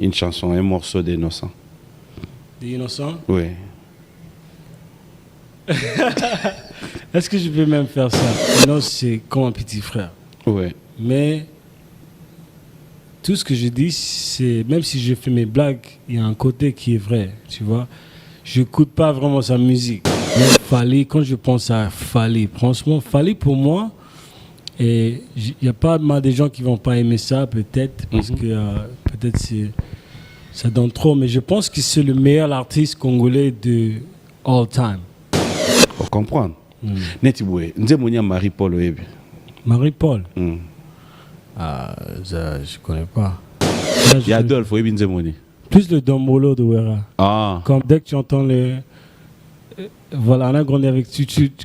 Une chanson, un morceau d'Innocent. D'Innocent? Oui. Est-ce que je peux même faire ça? Non, c'est comme un petit frère. Oui. Mais tout ce que je dis, c'est même si je fais mes blagues, il y a un côté qui est vrai, tu vois. Je n'écoute pas vraiment sa musique. Mais Fally, quand je pense à Fally, franchement, Fally pour moi, et il n'y a pas mal de gens qui ne vont pas aimer ça, peut-être, parce que peut-être ça donne trop, mais je pense que c'est le meilleur artiste congolais de all time. Faut comprendre. Netiboué, Nzemounia Marie-Paul Oyebi. Marie-Paul? Ah, ça, je ne connais pas. Il y a Adolphe Oyebi Nzemouni. Plus le Dombolo de Wera. Ah. Comme dès que tu entends le... Voilà, on a grandi avec...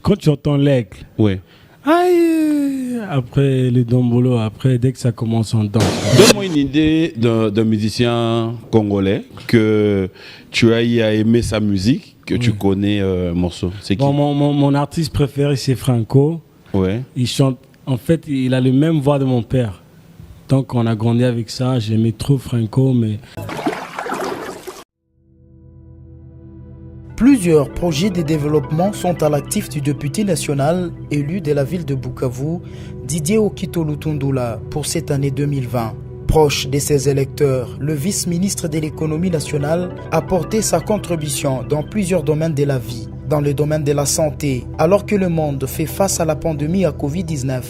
Quand tu entends l'aigle. Oui. Aïe. Après le Dombolo, après, dès que ça commence, on danse. Donne-moi une idée d'un musicien congolais que tu as aimé sa musique, que tu connais morceau. C'est qui? Bon, mon artiste préféré, c'est Franco. Ouais. Il chante... En fait, il a la même voix de mon père. Donc, on a grandi avec ça. J'aimais trop Franco, mais... Plusieurs projets de développement sont à l'actif du député national élu de la ville de Bukavu, Didier Okito Lutundula, pour cette année 2020. Proche de ses électeurs, le vice-ministre de l'économie nationale a porté sa contribution dans plusieurs domaines de la vie. Dans le domaine de la santé, alors que le monde fait face à la pandémie à Covid-19,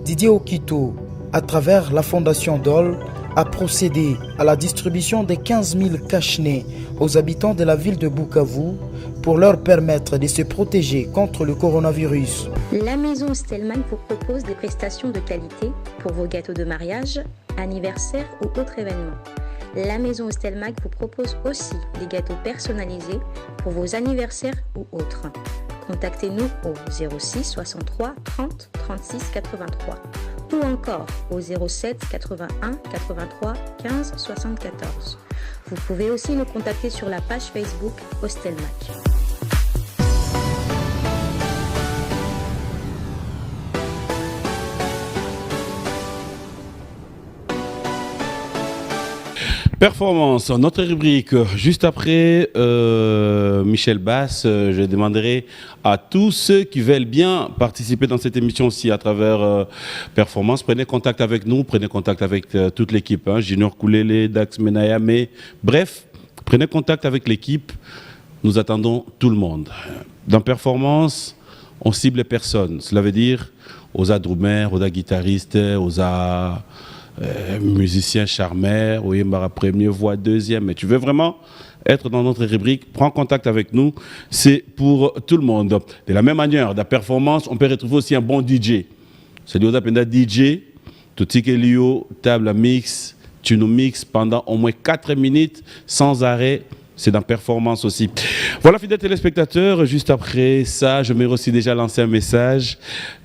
Didier Okito, à travers la fondation DOL, a procédé à la distribution de 15 000 cache-nez aux habitants de la ville de Bukavu pour leur permettre de se protéger contre le coronavirus. La maison Stelman vous propose des prestations de qualité pour vos gâteaux de mariage, anniversaire ou autres événements. La maison Stelmag vous propose aussi des gâteaux personnalisés pour vos anniversaires ou autres. Contactez-nous au 06 63 30 36 83 ou encore au 07 81 83 15 74. Vous pouvez aussi nous contacter sur la page Facebook Hostelmac. Performance, notre rubrique. Juste après Michel Bass, je demanderai à tous ceux qui veulent bien participer dans cette émission aussi à travers Performance. Prenez contact avec nous, prenez contact avec toute l'équipe. Junior Koulele, Dax Menayame. Bref, prenez contact avec l'équipe. Nous attendons tout le monde. Dans Performance, on cible les personnes. Cela veut dire aux adroumères, aux guitaristes, aux musicien charmeur, oui, première voix, deuxième, mais tu veux vraiment être dans notre rubrique, prends contact avec nous, c'est pour tout le monde. De la même manière, dans la performance, on peut retrouver aussi un bon DJ. C'est-à-dire qu'on a DJ, tout ce qui est lié, table à mix, tu nous mixes pendant au moins 4 minutes sans arrêt. C'est dans Performance aussi. Voilà, fidèles téléspectateurs, juste après ça, je m'ai aussi déjà lancé un message.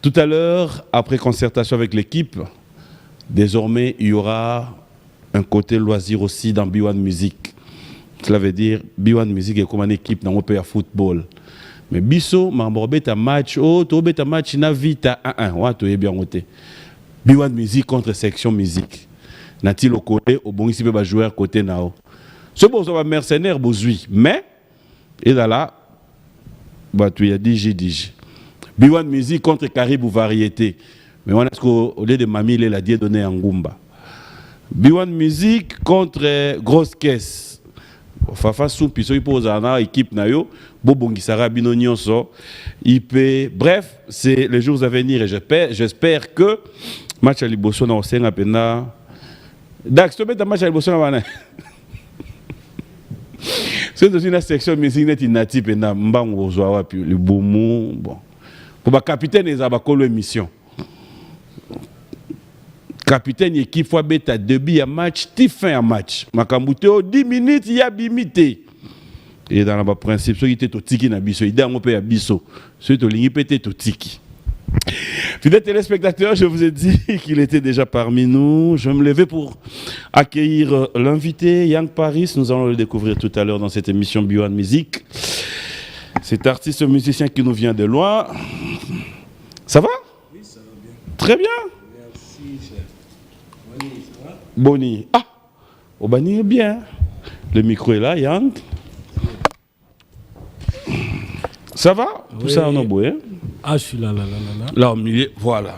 Tout à l'heure, après concertation avec l'équipe, désormais, il y aura un côté loisir aussi dans B1 Music. Cela veut dire B1 Music est comme une équipe dans le pays à football. Mais Bisso, Mamborbe, ta match, ta match, na vite à 1-1. Ouais, tu es bien noté. B1 Music contre section musique. N'a-t-il au côté, au bon ici, peut jouer à côté nao. Ce bon, ça va mercenaire, bousui. Mais, et là, bah, tu as dit, B1 Music contre Caribou Variété. Mais on est qu'au lieu de Mamie, il a dit donné en Ngumba. B1 Music contre Grosse Caisse. Fafa Soupi, il pose une équipe nayo, Bobongi Sara Binonyonso, IP. Bref, c'est les jours à venir et j'espère que match à Liboso na Osenga Pena. Dax, tu mets un match à Liboso na c'est aussi une section musique net inati Pena Mbango Ozoawa puis le Boumou. Bon. Pour le capitaine, ils ont une mission. Capitaine équipe fois bêta début à match, fin à match. Makamboute 10 minutes, il y a bimité. Et dans le principe, ceux qui étaient au tiki na biso, ils ont à biso. Ceux qui ont pété au tiki. Fidèles téléspectateurs, je vous ai dit qu'il était déjà parmi nous. Je vais me lever pour accueillir l'invité, Young Paris. Nous allons le découvrir tout à l'heure dans cette émission B1 Music. Cet artiste musicien qui nous vient de loin. Ça va? Oui, ça va bien. Très bien. Merci, chef. Bonnie, ça va? Bonnie. Ah, Obani est bien. Le micro est là, Yang. Ça va? Tout Oui. ça en oboe, hein? Ah, je suis là. Là au milieu, voilà.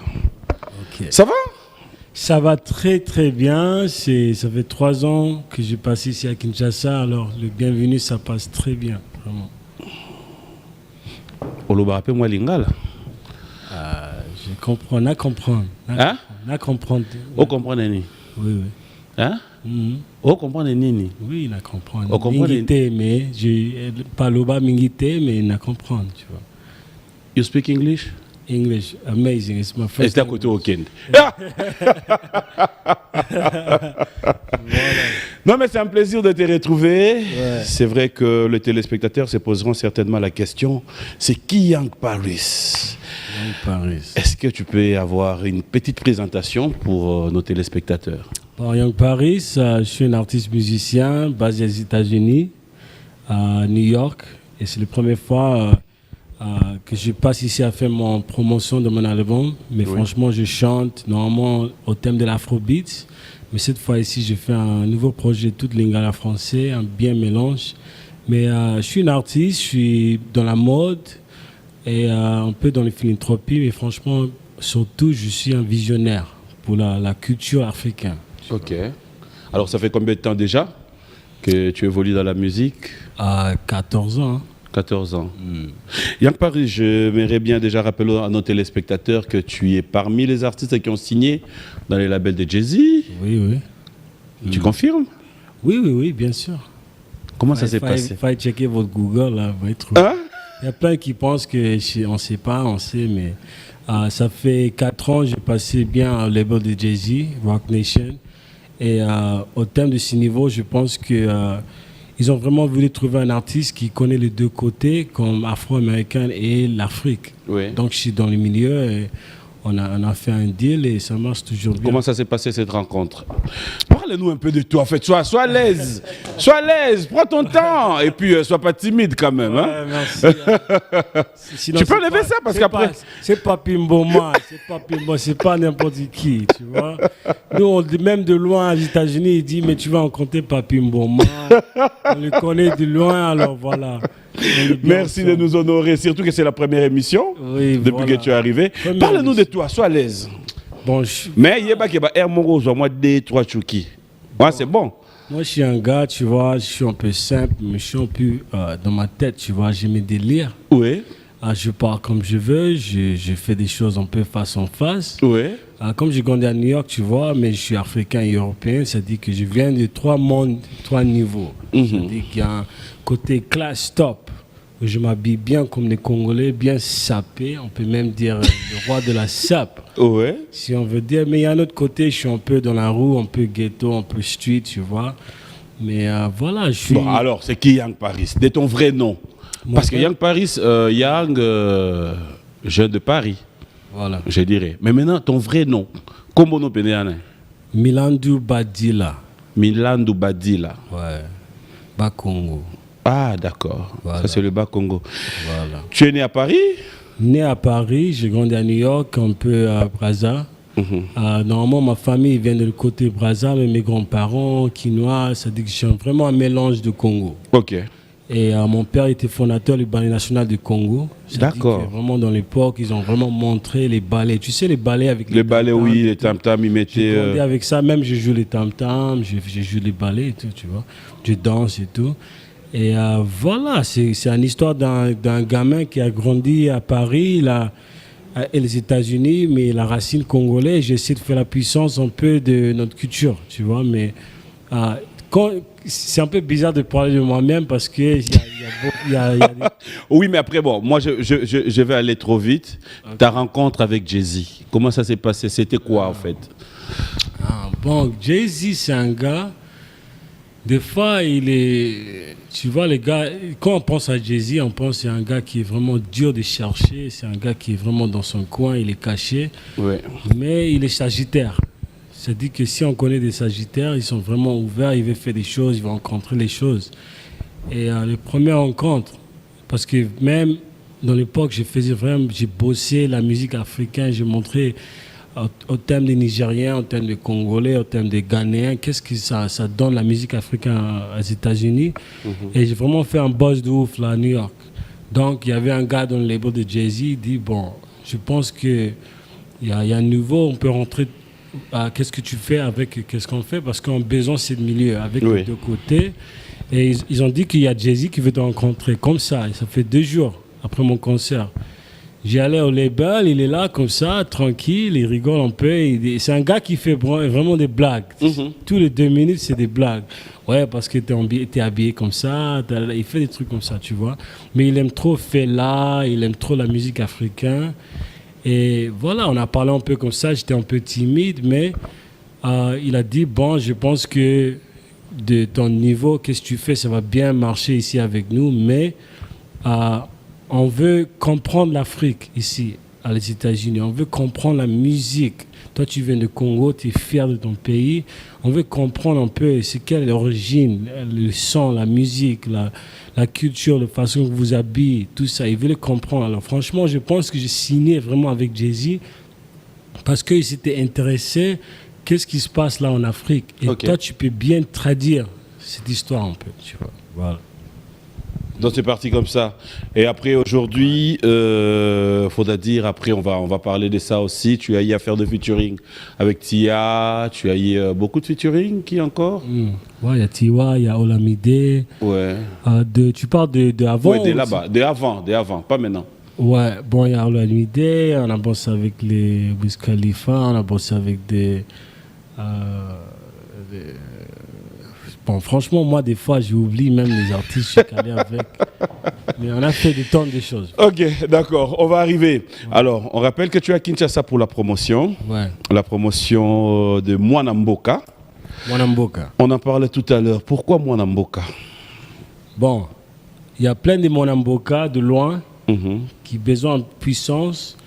Ok. Ça va? Ça va très très bien. Ça fait 3 ans que j'ai passé ici à Kinshasa. Alors le bienvenu, ça passe très bien, vraiment. Oloba, rappelle-moi Lingala. Je comprends, on a comprendre. Hein? On a comprendre. On comprend Nini. Oui. Hein? Mhm. On comprend Nini. Oui, il a comprendre. On comprend Mingité, mais pas l'oba mingité, mais il a comprendre, tu vois. You speak English? English, amazing. It's my first. C'est à côté au Kend. Non, mais c'est un plaisir de te retrouver. Ouais. C'est vrai que les téléspectateurs se poseront certainement la question, c'est qui Yang Paris? Young Paris. Est-ce que tu peux avoir une petite présentation pour nos téléspectateurs? Bon, Young Paris, je suis un artiste musicien basé aux États-Unis, à New York. Et c'est la première fois que je passe ici à faire mon promotion de mon album. Mais Oui. franchement, je chante normalement au thème de l'afrobeat. Mais cette fois ici, j'ai fait un nouveau projet tout lingala français, un bien mélange. Mais je suis un artiste, je suis dans la mode et un peu dans les philanthropies. Mais franchement, surtout, je suis un visionnaire pour la culture africaine. Ok. Alors, ça fait combien de temps déjà que tu évolues dans la musique? À 14 ans. Hein. 14 ans. Yang Paris, j'aimerais bien déjà rappeler à nos téléspectateurs que tu es parmi les artistes qui ont signé dans les labels de Jay-Z. Oui. Tu confirmes? Oui, bien sûr. Comment ça s'est passé? Il faut checker votre Google, là, vous allez trouver. Hein? Il y a plein qui pensent qu'on ne sait pas, on sait, mais ça fait 4 ans, j'ai passé bien au label de Jay-Z, Rock Nation. Et au thème de ce niveau, je pense que ils ont vraiment voulu trouver un artiste qui connaît les deux côtés, comme afro-américain et l'Afrique. Oui. Donc je suis dans le milieu et on a fait un deal et ça marche toujours bien. Comment ça s'est passé cette rencontre? Parle-nous un peu de toi, en fait. Sois à l'aise. Sois à l'aise, prends ton temps. Et puis, sois pas timide quand même. Hein? Ouais, merci. Sinon, Tu peux c'est lever pas- ça parce c'est qu'après- pas- C'est pas Pimboma, c'est pas n'importe qui, tu vois. Nous, même de loin, aux États-Unis, il dit, mais tu vas rencontrer Papi Mboma. On le connaît de loin, alors voilà. On est bien Merci de ensemble. nous honorer, surtout que c'est la première émission Oui, depuis voilà. que tu es arrivé. Première Parle-nous de émission. toi, sois à l'aise. Bon, Mais il y a pas qui va moi 2-3 chouki. Ouais, c'est bon. moi, je suis un gars, tu vois, je suis un peu simple, mais je suis un peu dans ma tête, tu vois, j'ai mes délires. Oui, Je pars comme je veux, je fais des choses un peu face en face. oui. Comme j'ai grandi à New York, tu vois, mais je suis africain et européen, c'est-à-dire que je viens de 3 mondes, 3 niveaux. C'est-à-dire qu'il y a un côté class top, où je m'habille bien comme les Congolais, bien sapé, on peut même dire le roi de la sape, Oui. si on veut dire. Mais il y a un autre côté, je suis un peu dans la roue, un peu ghetto, un peu street, tu vois. Mais voilà, je suis... Bon, alors, c'est qui Yang Paris? De ton vrai nom. Mon Parce que vrai- Yang Paris, Yang, jeune de Paris, Voilà. je dirais. Mais maintenant, ton vrai nom, comment on peut dire? Milandu Badila. Milandu Badila. Ouais. Bakongo. Ah, d'accord. Voilà. Ça, c'est le Bas-Congo. Voilà. Tu es né à Paris? Né à Paris, j'ai grandi à New York, un peu à Brazza. Normalement, ma famille vient de le côté Brazza, mais mes grands-parents, quinois, ça dit que j'ai vraiment un mélange de Congo. Ok. Et mon père était fondateur du ballet national du Congo. D'accord. Vraiment, dans l'époque, ils ont vraiment montré les ballets. Tu sais, les ballets avec Les ballets, tam-tams oui, et les tout. tam-tams, ils J'ai mettaient... grandi avec ça, même je joue les tam-tams, je joue les ballets et tout, tu vois. Je danse et tout. Et voilà, c'est une histoire d'un gamin qui a grandi à Paris, et les États-Unis, mais la racine congolaise. J'essaie de faire la puissance un peu de notre culture, tu vois. Mais c'est un peu bizarre de parler de moi-même parce qu'il y a des... Oui, mais après, bon, moi, je vais aller trop vite. Ta rencontre avec Jay-Z, comment ça s'est passé? C'était quoi, en fait? Bon, Jay-Z, c'est un gars... Des fois, il est... Tu vois, les gars, quand on pense à Jay-Z, on pense que c'est un gars qui est vraiment dur de chercher. C'est un gars qui est vraiment dans son coin, il est caché. Oui. Mais il est sagittaire. C'est-à-dire que si on connaît des sagittaires, ils sont vraiment ouverts, ils veulent faire des choses, ils vont rencontrer les choses. Et les premières rencontres, parce que même dans l'époque, j'ai bossé la musique africaine, j'ai montré au terme des Nigériens, au terme des Congolais, au terme des Ghanéens, qu'est-ce que ça donne la musique africaine aux États-Unis. Et j'ai vraiment fait un buzz de ouf là à New York. Donc il y avait un gars dans le label de Jay-Z, il dit bon, je pense qu'il y a un nouveau, on peut rentrer. Qu'est-ce que tu fais avec qu'est-ce qu'on fait, parce qu'on a besoin de ce milieu avec les deux côtés. Et ils ont dit qu'il y a Jay-Z qui veut te rencontrer comme ça. Et ça fait 2 jours après mon concert. J'y allais au label, il est là comme ça, tranquille, il rigole un peu. C'est un gars qui fait vraiment des blagues. Tous les 2 minutes, c'est des blagues. Ouais, parce que t'es habillé comme ça, il fait des trucs comme ça, tu vois. Mais il aime trop Fela, il aime trop la musique africaine. Et voilà, on a parlé un peu comme ça, j'étais un peu timide, mais il a dit, bon, je pense que de ton niveau, qu'est-ce que tu fais, ça va bien marcher ici avec nous, mais on veut comprendre l'Afrique ici, à les États-Unis. On veut comprendre la musique. Toi, tu viens de Congo, tu es fier de ton pays. On veut comprendre un peu c'est quelle origine, le son, la musique, la culture, la façon que vous habillez, tout ça. Ils veulent comprendre. Alors franchement, je pense que j'ai signé vraiment avec Jay-Z parce qu'ils s'étaient intéressés. Qu'est-ce qui se passe là en Afrique? Et toi, tu peux bien traduire cette histoire un peu. Tu vois. Voilà. Donc c'est parti comme ça. Et après aujourd'hui, faudra dire, après on va parler de ça aussi. Tu as eu à faire de featuring avec Tia, tu as eu beaucoup de featuring, qui encore? Ouais, il y a Tiwa, il y a Olamide. Ouais. Tu parles de avant? Ouais, de là-bas, de avant, pas maintenant. Ouais, bon, il y a Olamide, on a bossé avec les Wiz Khalifa, on a bossé avec des bon, franchement, moi, des fois, j'oublie même les artistes, je suis calé avec. Mais on a fait des tonnes de choses. Ok, d'accord, on va arriver. Ouais. Alors, on rappelle que tu es à Kinshasa pour la promotion. Ouais. La promotion de Mwana Mboka. Mwana Mboka. On en parlait tout à l'heure. Pourquoi Mwana Mboka? Bon, il y a plein de Mwana Mboka de loin qui ont besoin de puissance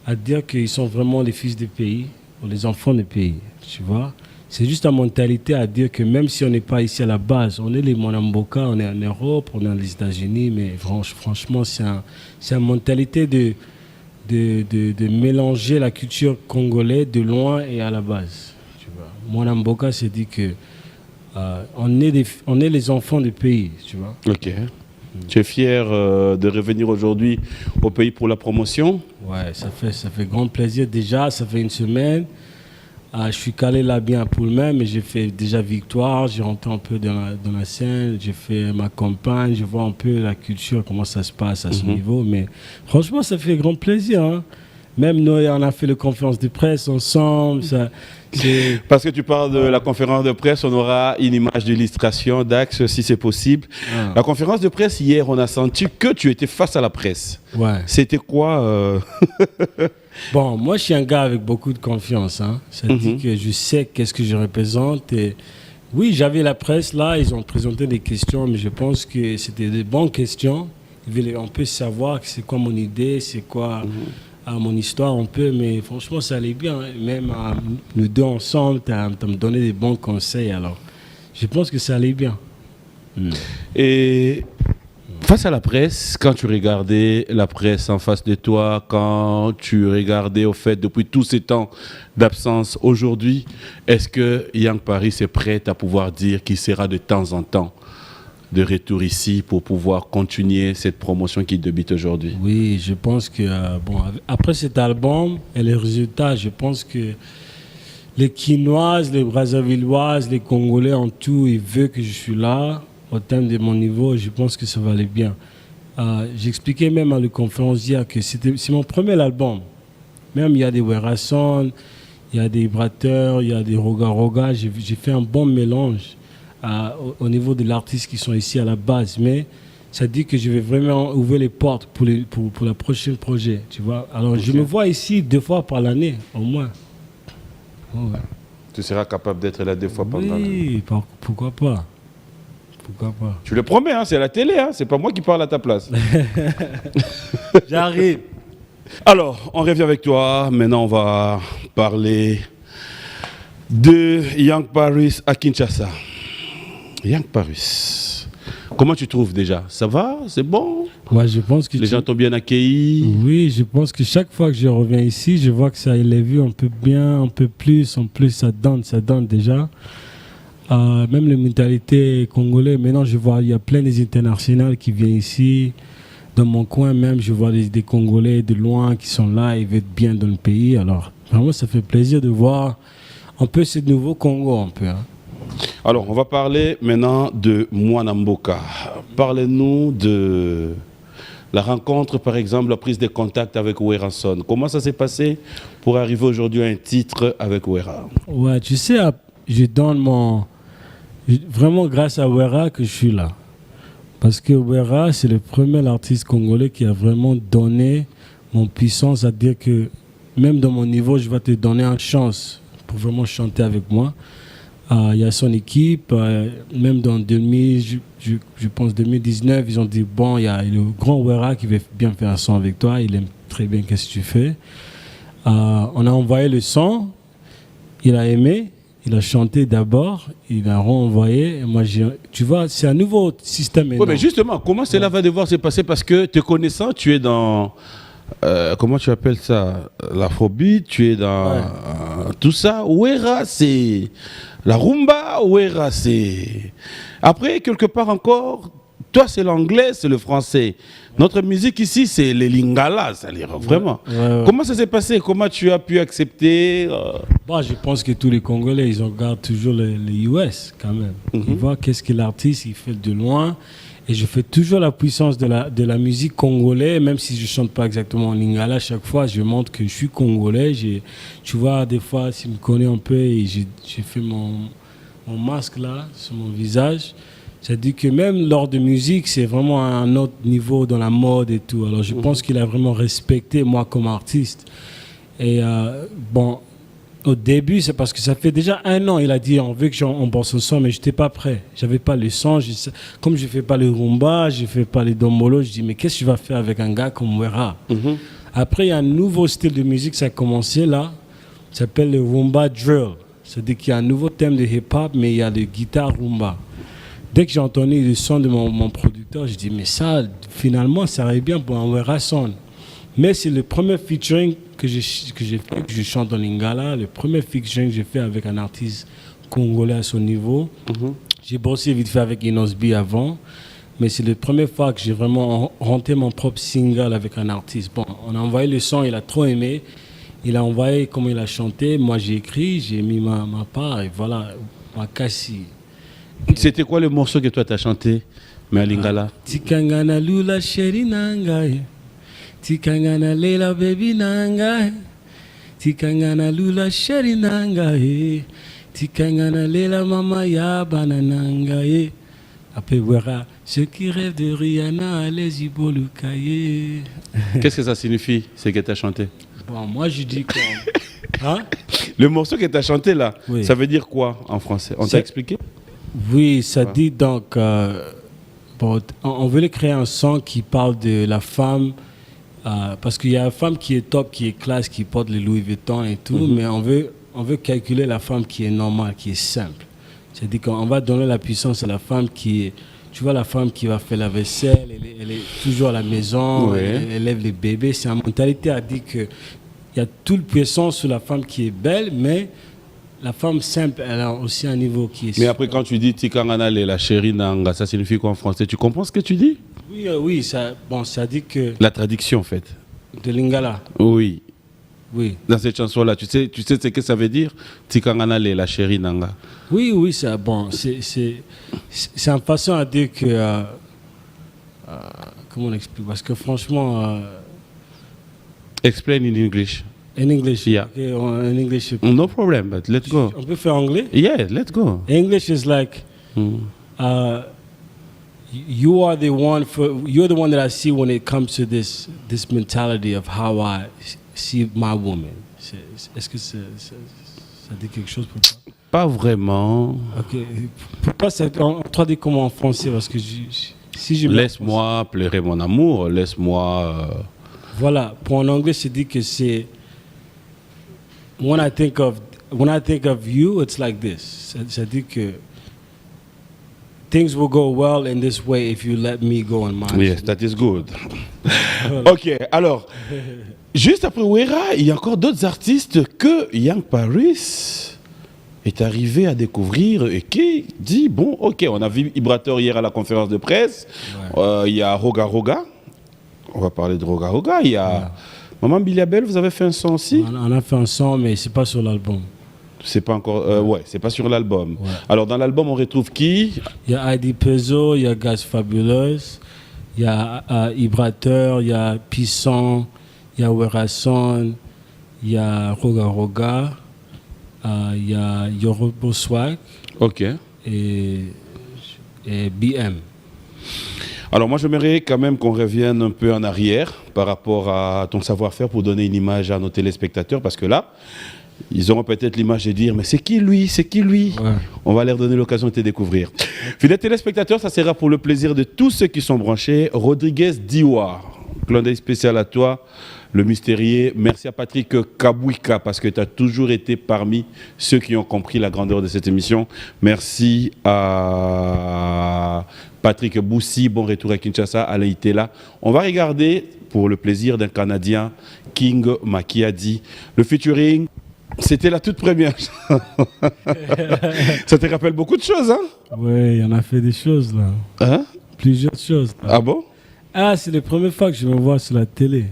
à dire qu'ils sont vraiment les fils du pays ou les enfants du pays, tu vois. C'est juste la mentalité à dire que même si on n'est pas ici à la base, on est les Mwana Mboka, on est en Europe, on est aux États-Unis, mais franchement, c'est une mentalité de mélanger la culture congolaise de loin et à la base. Tu vois. Mwana Mboka s'est dit que on est les enfants du pays, tu vois. Ok. Tu es fier de revenir aujourd'hui au pays pour la promotion? Ouais, ça fait grand plaisir. Déjà, ça fait 1 semaine. Je suis calé là bien pour le même, mais j'ai fait déjà victoire, j'ai rentré un peu dans la scène, j'ai fait ma campagne, je vois un peu la culture, comment ça se passe à ce niveau. Mais franchement, ça fait grand plaisir. Hein. Même nous, on a fait la conférence de presse ensemble. Parce que tu parles de la conférence de presse, on aura une image d'illustration, Dax, si c'est possible. La conférence de presse, hier, on a senti que tu étais face à la presse. Ouais. C'était quoi Bon, moi, je suis un gars avec beaucoup de confiance. Hein. Ça dit que je sais qu'est-ce que je représente. Et oui, j'avais la presse là, ils ont présenté des questions, mais je pense que c'était des bonnes questions. On peut savoir c'est quoi mon idée, c'est quoi mon histoire, on peut, mais franchement, ça allait bien. Même nous deux ensemble, tu as me donné des bons conseils. Alors, je pense que ça allait bien. Et face à la presse, quand tu regardais la presse en face de toi, quand tu regardais au fait depuis tous ces temps d'absence, aujourd'hui, est-ce que Young Paris est prêt à pouvoir dire qu'il sera de temps en temps de retour ici pour pouvoir continuer cette promotion qui débute aujourd'hui? Oui, je pense que après cet album et les résultats, je pense que les Quinoises, les Brazzavilloises, les Congolais en tout, ils veulent que je suis là. Au terme de mon niveau, je pense que ça va aller bien. J'expliquais même à la conférence hier que c'est mon premier album. Même il y a des Werason, il y a des Bratteurs, il y a des Roga. J'ai fait un bon mélange au niveau de l'artiste qui sont ici à la base. Mais ça dit que je vais vraiment ouvrir les portes pour le prochain projet. Tu vois. Alors je me vois ici 2 fois par l'année, au moins. Oh, ouais. Tu seras capable d'être là 2 fois par l'année? Oui, pourquoi pas? Pourquoi pas? Tu le promets, hein, c'est à la télé, hein, c'est pas moi qui parle à ta place. J'arrive. Alors, on revient avec toi. Maintenant, on va parler de Young Paris à Kinshasa. Young Paris, Comment tu trouves déjà? Ça va? C'est bon? Ouais, je pense que Les gens t'ont bien accueilli? Oui, je pense que chaque fois que je reviens ici, je vois que ça élève un peu bien, un peu plus. En plus, ça donne déjà. Même les mentalités congolaises, maintenant, je vois, il y a plein des internationales qui viennent ici. Dans mon coin même, je vois des Congolais de loin qui sont là, ils veulent être bien dans le pays. Alors, vraiment, ça fait plaisir de voir un peu ce nouveau Congo, un peu. Hein. Alors, on va parler maintenant de Mwanamboka. Parlez-nous de la rencontre, par exemple, la prise de contact avec Werason. Comment ça s'est passé pour arriver aujourd'hui à un titre avec Wera? Ouais, tu sais, je donne vraiment grâce à Wera que je suis là. Parce que Wera, c'est le premier artiste congolais qui a vraiment donné mon puissance, à dire que même dans mon niveau, je vais te donner une chance pour vraiment chanter avec moi. Il y a son équipe, même dans 2000, je pense 2019, ils ont dit, bon, il y a le grand Wera qui veut bien faire un son avec toi, il aime très bien ce que tu fais. On a envoyé le son, il a aimé. Il a chanté d'abord, il a renvoyé. Moi, tu vois, c'est un nouveau système. Oui, mais justement, comment cela va devoir se passer? Parce que te connaissant, tu es dans... comment tu appelles ça? L'afrobeat, tu es dans tout ça. Wera, c'est la rumba. Wera, c'est... Après, quelque part encore, toi, c'est l'anglais, c'est le français. Notre musique ici, c'est les lingala, c'est-à-dire vraiment. Ouais. Comment ça s'est passé? Comment tu as pu accepter Bon, je pense que tous les Congolais, ils regardent toujours les US quand même. Ils voient qu'est-ce que l'artiste il fait de loin. Et je fais toujours la puissance de la musique congolaise, même si je ne chante pas exactement en lingala. Chaque fois, je montre que je suis congolais. Tu vois, des fois, si tu me connais un peu, et j'ai fait mon masque là, sur mon visage. Ça dit que même lors de musique, c'est vraiment un autre niveau dans la mode et tout. Alors je pense qu'il a vraiment respecté moi comme artiste. Et bon, au début, c'est parce que ça fait déjà 1 an, il a dit on veut que on bosse ensemble, mais je n'étais pas prêt. J'avais pas le son. Comme je ne fais pas le rumba, je ne fais pas les dombolo, je dis mais qu'est-ce que tu vas faire avec un gars comme Wera? Après, il y a un nouveau style de musique, ça a commencé là. Ça s'appelle le rumba drill. C'est-à-dire qu'il y a un nouveau thème de hip-hop, mais il y a le guitare rumba. Dès que j'ai entendu le son de mon producteur, je dis mais ça, finalement, ça arrive bien pour un Wera son. Mais c'est le premier featuring que j'ai fait, que je chante en lingala, le premier featuring que j'ai fait avec un artiste congolais à son niveau. J'ai bossé vite fait avec Inosbi avant, mais c'est la première fois que j'ai vraiment rentré mon propre single avec un artiste. Bon, on a envoyé le son, il a trop aimé. Il a envoyé comment il a chanté. Moi, j'ai écrit, j'ai mis ma part et voilà, ma cassie. C'était quoi le morceau que toi t'as chanté, mais à lingala? Tikangana lula sheri nangaye, tikangana lela baby nangaye, tikangana lula sheri nangaye, tikangana lela mama ya bananangaye. Après Wera, ceux qui rêvent de Rihanna, les ibolukaye. Qu'est-ce que ça signifie, ce que tu as chanté? Bon, moi je dis quoi? Hein? Le morceau que tu as chanté là, oui. Ça veut dire quoi en français? On t'a expliqué? Oui, ça dit donc, bon, on voulait créer un son qui parle de la femme, parce qu'il y a une femme qui est top, qui est classe, qui porte les Louis Vuitton et tout, mais on veut calculer la femme qui est normale, qui est simple. C'est-à-dire qu'on va donner la puissance à la femme qui est, tu vois, la femme qui va faire la vaisselle, elle est toujours à la maison, elle élève les bébés. C'est une mentalité à dire qu'il y a toute puissance sur la femme qui est belle, mais la femme simple, elle a aussi un niveau qui est... Mais après, quand tu dis Tikangana la chérie Nanga, ça signifie quoi en français? Tu comprends ce que tu dis? Oui, ça dit que... La traduction, en fait. De lingala. Oui. Oui. Dans cette chanson-là, tu sais ce que ça veut dire? Tikangana la chérie Nanga. Oui, c'est bon. C'est une façon à dire que... comment on explique? Parce que franchement... Explain in English. In English? Yeah. Okay, in English. No problem, but let's go. On peut faire anglais? Yeah, let's go. English is like... you're the one that I see when it comes to this mentality of how I see my woman. Est-ce que ça dit quelque chose pour toi? Pas vraiment. Ok. Pourquoi on traduit comment en français? Parce que si je laisse-moi pleurer mon amour, laisse-moi... Voilà. Pour en anglais, je dis que c'est... When I think of you, it's like this. Ça dit que things will go well in this way if you let me go on mine. Yes, that is good. Ok, alors, juste après Wera, il y a encore d'autres artistes que Young Paris est arrivé à découvrir et qui dit, bon, ok, on a vu Ibrator hier à la conférence de presse, il y a Roga Roga, on va parler de Roga Roga, il y a Maman Biliabel, vous avez fait un son aussi? On a fait un son, mais c'est pas sur l'album. C'est pas encore, ouais, c'est pas sur l'album. Ouais. Alors dans l'album, on retrouve qui? Il y a ID Peso, il y a Gaz Fabulous, il y a Ibrateur, il y a Pisson, il y a Werason, il y a Roga Roga, il y a Yorobo Swag Ok. et BM. Alors moi, j'aimerais quand même qu'on revienne un peu en arrière par rapport à ton savoir-faire pour donner une image à nos téléspectateurs, parce que là, ils auront peut-être l'image de dire, mais c'est qui lui? C'est qui lui? Ouais. On va leur donner l'occasion de te découvrir. Fidèles téléspectateurs, ça sera pour le plaisir de tous ceux qui sont branchés. Rodriguez Diwa, clin d'œil spécial à toi, le mystérieux. Merci à Patrick Kabouika, parce que tu as toujours été parmi ceux qui ont compris la grandeur de cette émission. Merci à Patrick Boussi, bon retour à Kinshasa, Alain Itela. On va regarder, pour le plaisir d'un Canadien, King Makiadi, le featuring. C'était la toute première. Ça te rappelle beaucoup de choses, hein? Ouais, il y en a fait des choses là. Hein? Plusieurs choses. Là. Ah bon? Ah, c'est la première fois que je me vois sur la télé.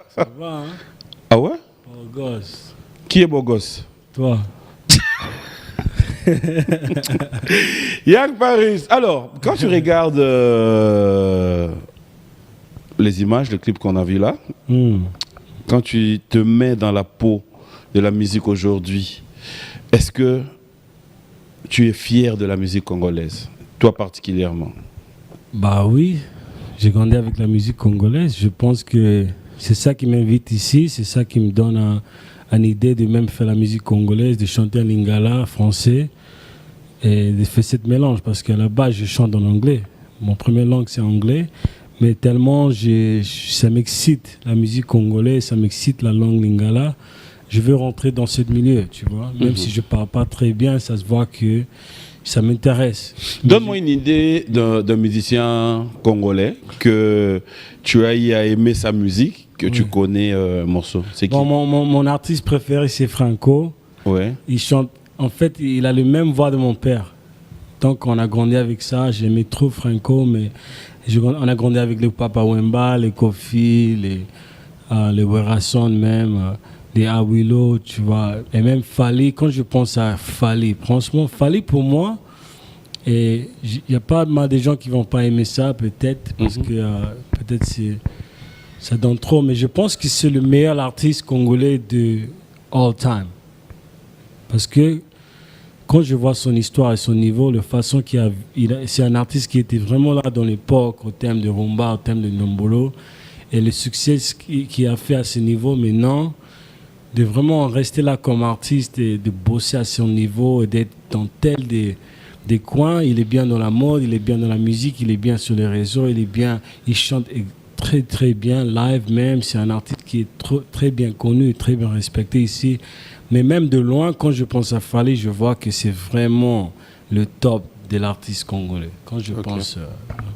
Ça va, hein? Ah ouais? Beau gosse. Qui est beau gosse? Toi. Young Paris. Alors, quand tu regardes les images, le clip qu'on a vu là, quand tu te mets dans la peau de la musique aujourd'hui, est-ce que tu es fier de la musique congolaise, toi particulièrement? Bah oui, j'ai grandi avec la musique congolaise. Je pense que c'est ça qui m'invite ici, c'est ça qui me donne une idée de même faire la musique congolaise, de chanter en lingala, français, et de faire cette mélange. Parce qu'à la base, je chante en anglais. Mon première langue, c'est anglais. Mais tellement ça m'excite, la musique congolaise, ça m'excite la langue lingala. Je veux rentrer dans ce milieu, tu vois. Même si je ne parle pas très bien, ça se voit que ça m'intéresse. Donne-moi une idée d'un musicien congolais que tu as eu à aimer sa musique, que tu connais un morceau. C'est qui? Bon, mon artiste préféré, c'est Franco. Ouais. Il chante, en fait, il a la même voix de mon père. Donc on a grandi avec ça, j'aimais trop Franco, mais on a grandi avec les Papa Wemba, les Kofi, les Werason même, les Awilo, tu vois. Et même Fali, quand je pense à Fali, franchement, Fali pour moi, il n'y a pas mal de gens qui ne vont pas aimer ça, peut-être, parce que peut-être ça donne trop, mais je pense que c'est le meilleur artiste congolais de all time. Parce que quand je vois son histoire et son niveau, la façon c'est un artiste qui était vraiment là dans l'époque, au thème de rumba, au thème de Nombolo, et le succès qu'il a fait à ce niveau maintenant, de vraiment rester là comme artiste et de bosser à son niveau et d'être dans tel des coins. Il est bien dans la mode, il est bien dans la musique, il est bien sur les réseaux, il chante très très bien live même. C'est un artiste qui est très bien connu et très bien respecté ici. Mais même de loin, quand je pense à Fali, je vois que c'est vraiment le top de l'artiste congolais. Quand je pense,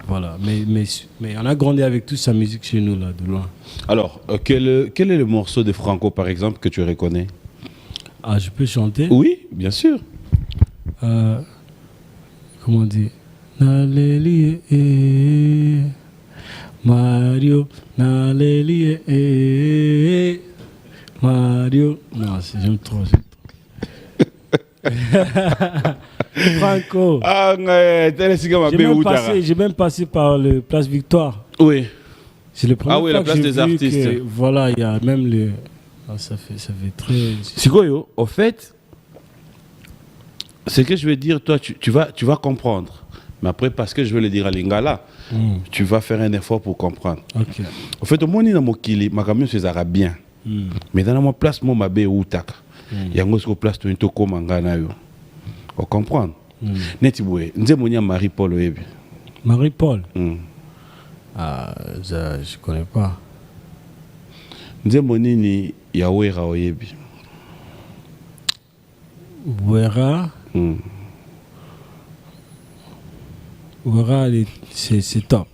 voilà. Mais on a grandi avec toute sa musique chez nous, là, de loin. Alors, quel est le morceau de Franco, par exemple, que tu reconnais? Ah, je peux chanter? Oui, bien sûr. Comment on dit? Naleli Mario, Naleli Mario. Non, j'aime trop. Franco. Ah, j'ai même passé par le Place Victoire. Oui. C'est le premier fois la place des artistes. Voilà, il y a même le. Ah, ça fait très. Sikoyo, au fait, ce que je vais dire, toi, tu vas comprendre. Mais après, parce que je vais le dire à Lingala, tu vas faire un effort pour comprendre. Ok. Au fait, au moins, dans mon kili, ma camion, c'est arabien. Mais dans ma place, moi, ma bé ou tak. Il y a une place, tu es comme un on comprend. Netiboué, nous Marie-Paul. Marie-Paul. Ah, ça, je connais pas. Nous monini Yawera Oyebi. Wera. Wera, c'est top.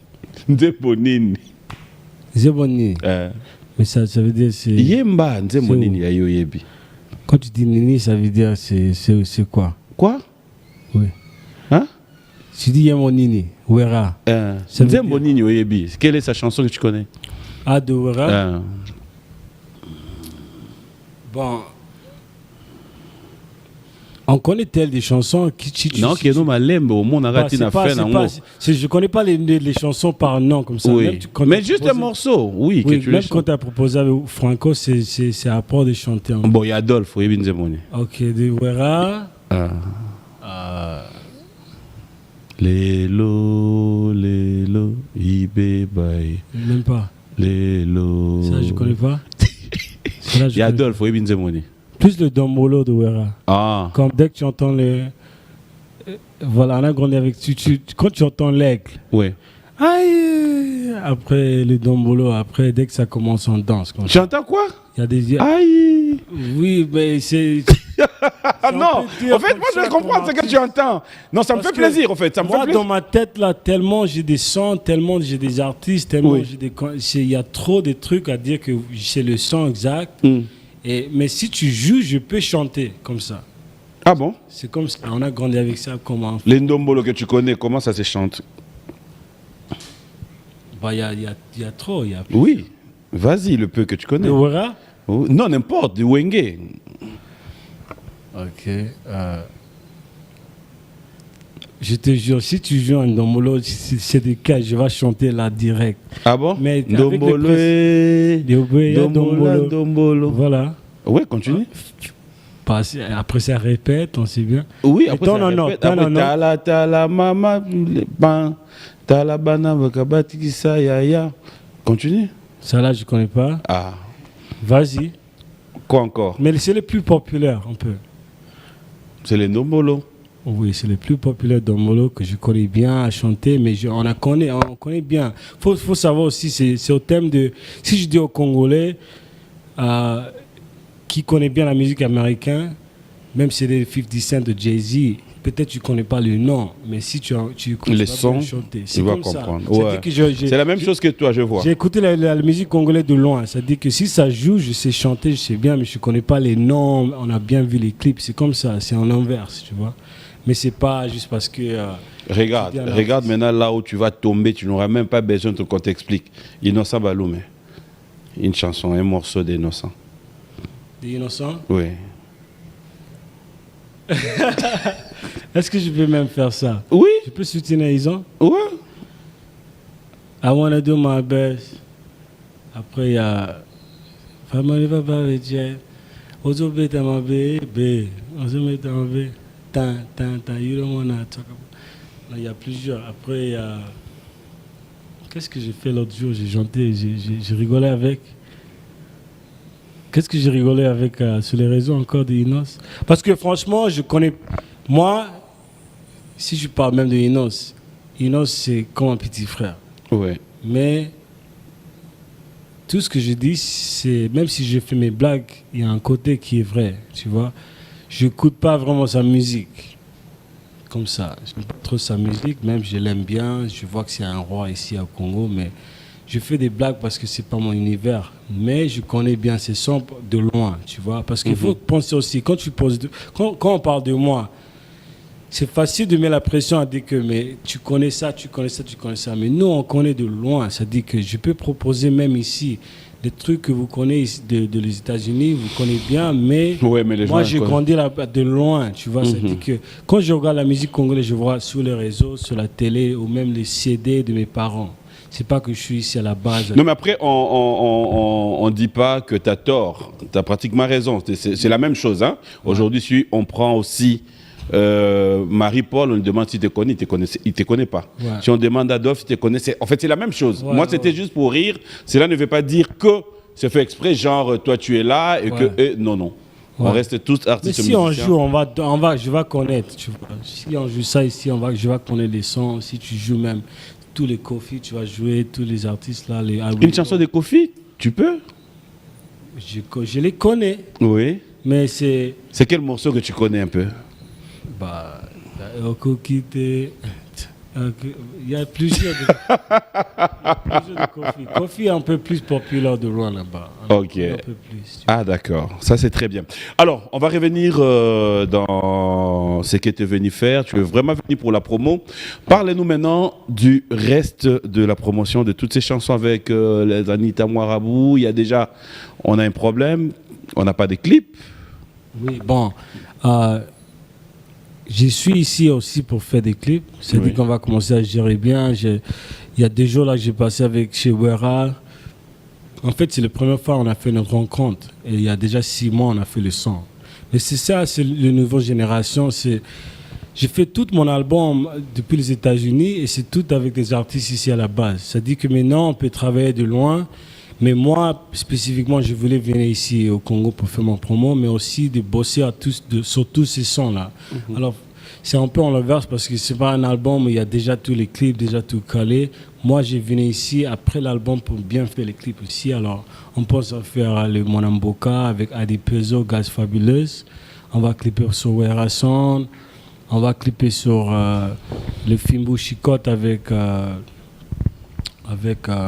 Nzemonini. Zeboni. Mais ça veut dire c'est. Yemba, Nzemonini, Yayoyebi. Quand tu dis Nini, ça veut dire c'est quoi? Quoi? Oui. Hein? Tu dis Yemonini, Wera. Nzemonini, Yayoyebi. Quelle est sa chanson que tu connais? Ah, de Wera? Bon. On connaît telles des chansons qui non, qui est non malembe au monde arrête une affaire non. Je connais pas les chansons par nom comme ça. Oui. Mais juste un morceau, oui. Oui, même quand tu as proposé avec Franco, c'est à part de chanter. Bon, il y a Adolphe, oui, Nzemoni. Ok, de Wera. Lélo, Ibé, Baye. Même pas. Lélo. Ça, je connais pas. Il y a Adolphe, oui, Nzemoni. Plus le dombolo de Wera. Ah. Comme dès que tu entends le. Voilà, on a grandi avec. Quand tu entends l'aigle. Oui. Aïe. Après le dombolo, après, dès que ça commence, on danse. Tu entends quoi? Il y a des. Aïe. Oui, mais c'est. Non, en fait, moi je comprends ce que tu entends. Non, ça me fait plaisir, en fait. Ça me fait plaisir. Dans ma tête, là, tellement j'ai des sons, tellement j'ai des artistes, tellement j'ai des. Il y a trop de trucs à dire que c'est le son exact. Mais si tu joues, je peux chanter comme ça. Ah bon? C'est comme ça. On a grandi avec ça. Comment? Les ndombolo que tu connais, comment ça se chante? Bah, il y a trop. Oui. Vas-y, le peu que tu connais. De Wera? Non, n'importe. Du Wenge. Ok. Je te jure, si tu joues un ndombolo, c'est des cas, je vais chanter là direct. Ah bon? Mais Ndombolo. Ndombolo. Voilà. Ouais, continue. Après ça répète, on sait bien. Oui, après ça répète. Après, t'as la mama, t'as la bana, vakabatikisa, yaya. Continue. Ça là, je connais pas. Ah. Vas-y. Quoi encore? Mais c'est le plus populaire, un peu. C'est les ndombolo. Oui, c'est le plus populaire dombolo que je connais bien à chanter, mais on connaît bien. Faut savoir aussi, c'est au thème de... Si je dis aux Congolais qui connaît bien la musique américaine, même si c'est les 50 Cent de Jay-Z, peut-être tu ne connais pas le nom, mais si tu connais les pas sons, bien chanter, tu vas comprendre. Ouais. C'est la même chose que toi, je vois. J'ai écouté la musique congolaise de loin. Ça dit que si ça joue, je sais chanter, je sais bien, mais je ne connais pas les noms. On a bien vu les clips, c'est comme ça, c'est en inverse, tu vois. Mais c'est pas juste parce que... regarde maintenant là où tu vas tomber, tu n'auras même pas besoin qu'on t'explique. Innocent Baloumé. Une chanson, un morceau d'Innocent. D'Innocent? Oui. Est-ce que je peux même faire ça? Oui. Je peux soutenir Ison? Ouais. I wanna do my best. Après, il y a... Family Papa Jet. Ozo beta ma bébé. Ozo beta ma bébé. You don't wanna talk about... Il y a plusieurs. Après, il y a... Qu'est-ce que j'ai fait l'autre jour? J'ai chanté, j'ai rigolé avec... Qu'est-ce que j'ai rigolé avec sur les réseaux encore de Inos? Parce que franchement, je connais... Moi, si je parle même de Inos, c'est comme un petit frère. Ouais. Mais tout ce que je dis, c'est... Même si je fais mes blagues, il y a un côté qui est vrai, tu vois. Je n'écoute pas vraiment sa musique. Comme ça. Je n'aime pas trop sa musique, même je l'aime bien. Je vois que c'est un roi ici au Congo, mais... Je fais des blagues parce que c'est pas mon univers, mais je connais bien ces sons de loin, tu vois. Parce qu'il faut penser aussi, quand on parle de moi, c'est facile de mettre la pression à dire que mais tu connais ça. Mais nous, on connaît de loin. Ça dit que je peux proposer même ici des trucs que vous connaissez de les États-Unis, vous connaissez bien, mais, moi j'ai grandi là de loin, tu vois. Ça dit que quand je regarde la musique congolaise, je vois sur les réseaux, sur la télé ou même les CD de mes parents. C'est pas que je suis ici à la base. Non, mais après, on dit pas que tu as tort. Tu as pratiquement raison. C'est la même chose. Hein. Aujourd'hui, si on prend aussi Marie-Paul, on lui demande s'il te connaît, il te connaît pas. Ouais. Si on demande Adolphe, il te connaît. En fait, c'est la même chose. Moi, c'était juste pour rire. Cela ne veut pas dire que c'est fait exprès, genre, toi, tu es là et que... non. Ouais. On reste tous artistes. Mais si on joue, je vais connaître. Tu vois. Si on joue ça ici, je vais connaître les sons. Si tu joues même... Tous les Kofi, tu vas jouer, tous les artistes là. Une chanson de Kofi, tu peux? Je les connais. Oui. Mais c'est... C'est quel morceau que tu connais un peu? Bah... Okokite... Il y a plusieurs de Kofi. Kofi est un peu plus populaire de loin là-bas. Ok. Un peu plus. Ah d'accord, ça c'est très bien. Alors, on va revenir dans ce que tu es venu faire. Tu es vraiment venu pour la promo. Parlez-nous maintenant du reste de la promotion de toutes ces chansons avec les Anita Mouarabou. Il y a déjà, on a un problème, on n'a pas de clips. Oui, bon. Je suis ici aussi pour faire des clips. C'est-à-dire qu'on va commencer à gérer bien. Il y a des jours là que j'ai passé avec chez Wera. En fait, c'est la première fois qu'on a fait notre rencontre. Et il y a déjà 6 mois, on a fait le son. Mais c'est ça, c'est la nouvelle génération. J'ai fait tout mon album depuis les États-Unis et c'est tout avec des artistes ici à la base. C'est-à-dire que maintenant, on peut travailler de loin. Mais moi, spécifiquement, je voulais venir ici au Congo pour faire mon promo, mais aussi de bosser sur tous ces sons-là. Alors, c'est un peu en l'inverse parce que c'est pas un album où il y a déjà tous les clips, déjà tout calé. Moi, j'ai venu ici après l'album pour bien faire les clips aussi. Alors, on pense à faire le Monamboka avec Adi Pezo, Gaz Fabulous. On va clipper sur Wera Sound. On va clipper sur le Fimbu Chicote avec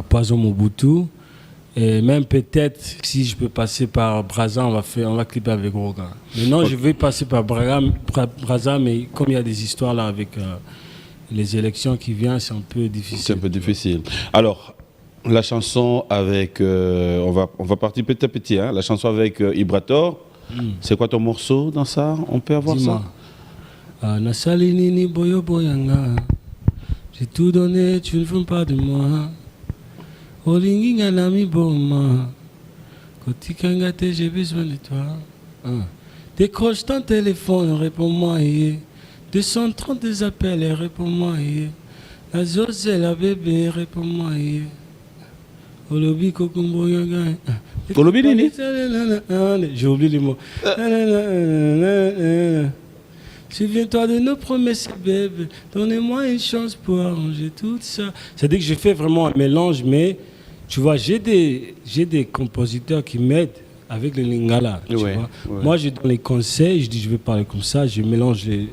Poison Mobutu. Et même peut-être, si je peux passer par Brazza, on va clipper avec Roga. Maintenant, je vais passer par Brazza, mais comme il y a des histoires là avec les élections qui viennent, c'est un peu difficile. C'est un peu difficile. Alors, la chanson avec... on va partir petit à petit. Hein, la chanson avec Ibrator. C'est quoi ton morceau dans ça? On peut avoir ça? Nasalinini boyo boyanga. J'ai tout donné, tu ne veux pas de moi. Olingi nganami boma. Kotikangate, j'ai besoin de toi. Décroche ton téléphone, réponds-moi. 230 des appels, réponds-moi. La zose, la bébé, réponds-moi. Olobi kokumbo yanga. Olobi nini? J'ai oublié les mots. Souviens-toi de nos promesses, bébé. Donnez-moi une chance pour arranger tout ça. C'est-à-dire que je fais vraiment un mélange, mais tu vois, j'ai des compositeurs qui m'aident avec le lingala. Tu vois. Moi, je donne les conseils, je dis je vais parler comme ça, je mélange les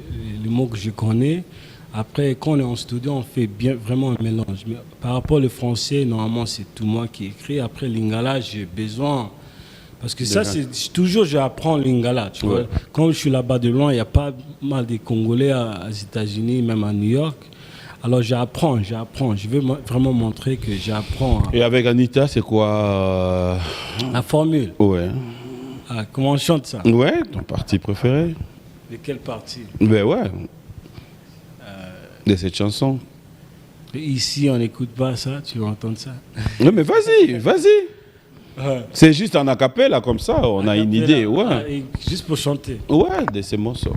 mots que je connais. Après, quand on est en studio, on fait vraiment un mélange. Mais par rapport au français, normalement, c'est tout moi qui écris. Après, lingala, j'ai besoin... Parce que ça, c'est toujours, j'apprends lingala, tu vois. Quand je suis là-bas de loin, il y a pas mal de Congolais aux États-Unis, même à New York. Alors j'apprends. Je veux vraiment montrer que j'apprends. Et avec Anita, c'est quoi la formule? Ouais. Comment on chante ça? Ouais, ton parti préféré. De quelle partie? Ben ouais. De cette chanson. Ici, on n'écoute pas ça, tu vas entendre ça. Non, mais vas-y. C'est juste en acapella comme ça, on a une idée, ouais. Juste pour chanter. Ouais, de ces morceaux.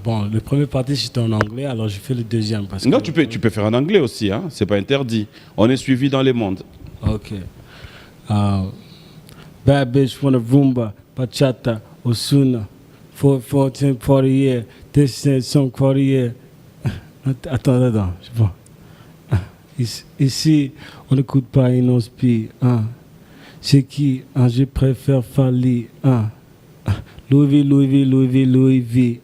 Bon, le premier partie c'était en anglais, alors je fais le deuxième. Parce non, que... tu peux faire en anglais aussi, hein. C'est pas interdit. On est suivi dans les mondes. Ok. Bad bitch wanna rumba, bachata, Osuna, 14, 40 years, this song 40 years. Attends, je vois. Ici, on n'écoute pas une speed. C'est qui? Je préfère Fali. Louis V.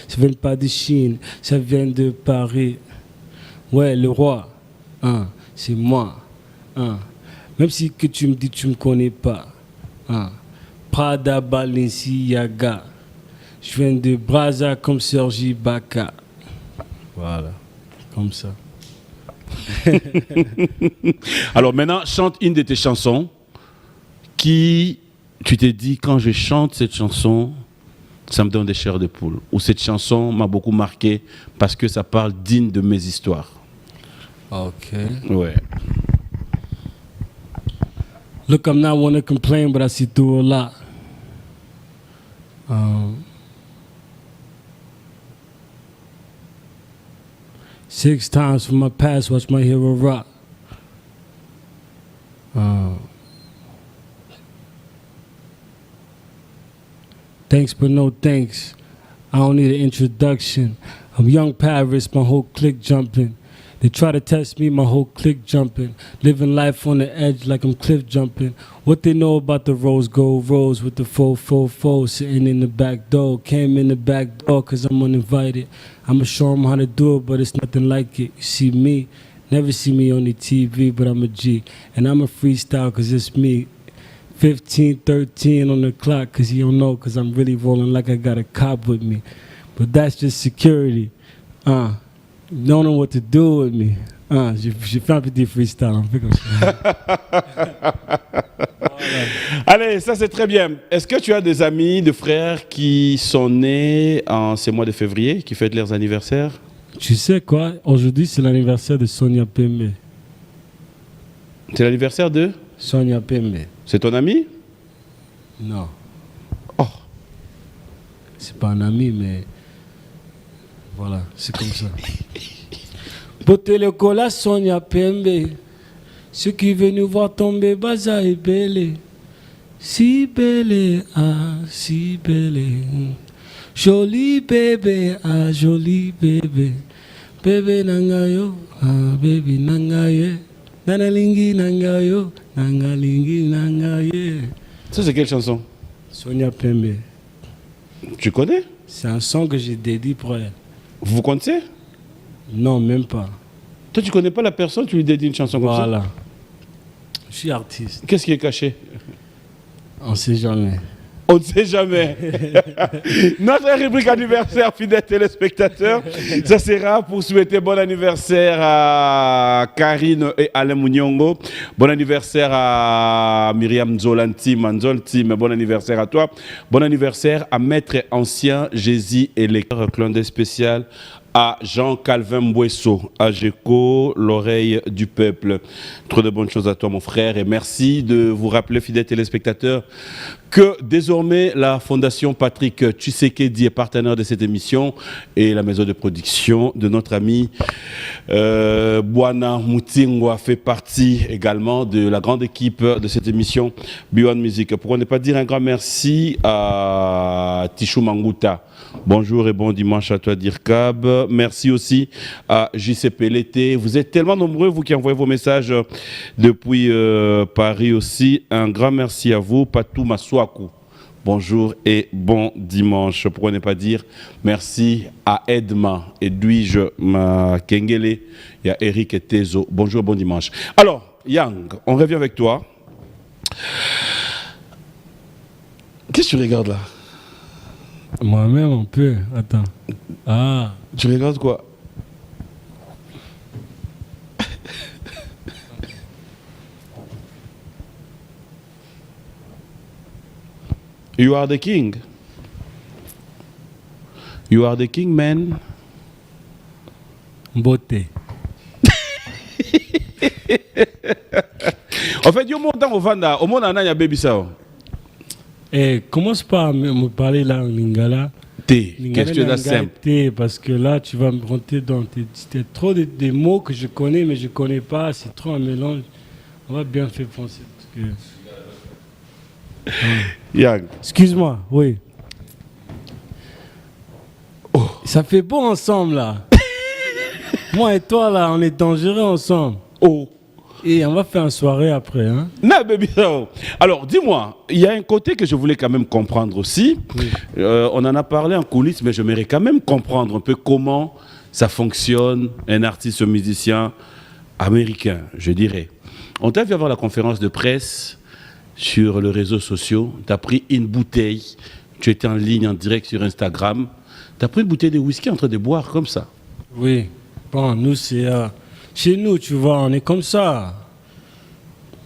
Ça vient pas de Chine, ça vient de Paris. Ouais, le roi, c'est moi. Même si que tu me dis tu me connais pas. Prada, Balenciaga. Je viens de Brazza comme Sergi Baka. Voilà, comme ça. Alors maintenant, chante une de tes chansons qui, tu t'es dit, quand je chante cette chanson, ça me donne des chairs de poule. Ou cette chanson m'a beaucoup marqué parce que ça parle digne de mes histoires. Ok. Ouais. Look, I'm not one to complain, but I see through a lot. 6 times from my past, watch my hero rock. Thanks, but no thanks. I don't need an introduction. I'm young Paris, my whole clique jumping. They try to test me, my whole clique jumping. Living life on the edge like I'm cliff jumping. What they know about the rose gold rose with the 444 sitting in the back door. Came in the back door cause I'm uninvited. I'ma show them how to do it, but it's nothing like it. You see me, never see me on the TV, but I'm a G. And I'm a freestyle cause it's me. 15, 13 on the clock cause you don't know cause I'm really rolling like I got a cop with me. But that's just security. Don't know what to do with me. J'ai fait un petit freestyle, un peu comme ça. Voilà. Allez, ça c'est très bien. Est-ce que tu as des amis, des frères qui sont nés en ces mois de février, qui fêtent leurs anniversaires? Tu sais quoi? Aujourd'hui, c'est l'anniversaire de Sonia Pembe. C'est l'anniversaire de Sonia Pembe. C'est ton ami? Non. Oh. C'est pas un ami, mais voilà, c'est comme ça. Boteleko Sonia Pembe. Ceux qui veulent nous voir tomber, Baza est belle. Si belle, si belle. Joli bébé, joli bébé. Bébé nangayo, baby nangaye. Nanalingi nangayo, nangalingi nangaye. Ça c'est quelle chanson? Sonia Pembe. Tu connais? C'est un son que j'ai dédié pour elle. Vous vous connaissez? Non, même pas. Toi tu connais pas la personne, tu lui dédies une chanson comme ça? Voilà. Je suis artiste. Qu'est-ce qui est caché? On sait jamais. On ne sait jamais. Notre rubrique anniversaire, fidèles téléspectateurs, ça sera pour souhaiter bon anniversaire à Karine et Alain Mouniong'o. Bon anniversaire à Myriam Nzolanti, mais bon anniversaire à toi. Bon anniversaire à Maître Ancien, Jésus et les clin d'œil spécial à Jean-Calvin Mbouesso, à Géco, l'oreille du peuple. Trop de bonnes choses à toi, mon frère, et merci de vous rappeler, fidèles téléspectateurs, que désormais la Fondation Patrick Tshisekedi est partenaire de cette émission et la maison de production de notre ami Bwana Mutingwa fait partie également de la grande équipe de cette émission Beyond Music. Pourquoi ne pas dire un grand merci à Tichou Manguta. Bonjour et bon dimanche à toi, Dirkab. Merci aussi à JCP L'été. Vous êtes tellement nombreux, vous qui envoyez vos messages depuis Paris aussi. Un grand merci à vous, Patou Maswaku. Bonjour et bon dimanche. Pourquoi ne pas dire merci à Edma, Edwige Makengele et à Eric et Tezo. Bonjour, bon dimanche. Alors, Yang, on revient avec toi. Qu'est-ce que tu regardes là? Moi-même, un peu. Attends. Ah. Tu regardes quoi? You are the king. You are the king, man. Beauté. En fait, yo montant au Vanda, au monde en a baby ça. Eh, commence pas à me parler là en lingala. Question simple. Parce que là, tu vas me rentrer dans trop des mots que je connais, mais je connais pas. C'est trop un mélange. On va bien faire penser. Parce que... Yang. Excuse-moi, oui. Oh. Ça fait beau ensemble là. Moi et toi là, on est dangereux ensemble. Oh. Et on va faire une soirée après, hein? Non, baby. Alors, dis-moi, il y a un côté que je voulais quand même comprendre aussi. Oui. On en a parlé en coulisses, mais j'aimerais quand même comprendre un peu comment ça fonctionne, un artiste, un musicien américain, je dirais. On t'a vu avoir la conférence de presse sur les réseaux sociaux. Tu as pris une bouteille, tu étais en ligne, en direct sur Instagram. Tu as pris une bouteille de whisky en train de boire comme ça. Oui. Bon, nous, c'est... Chez nous, tu vois, on est comme ça.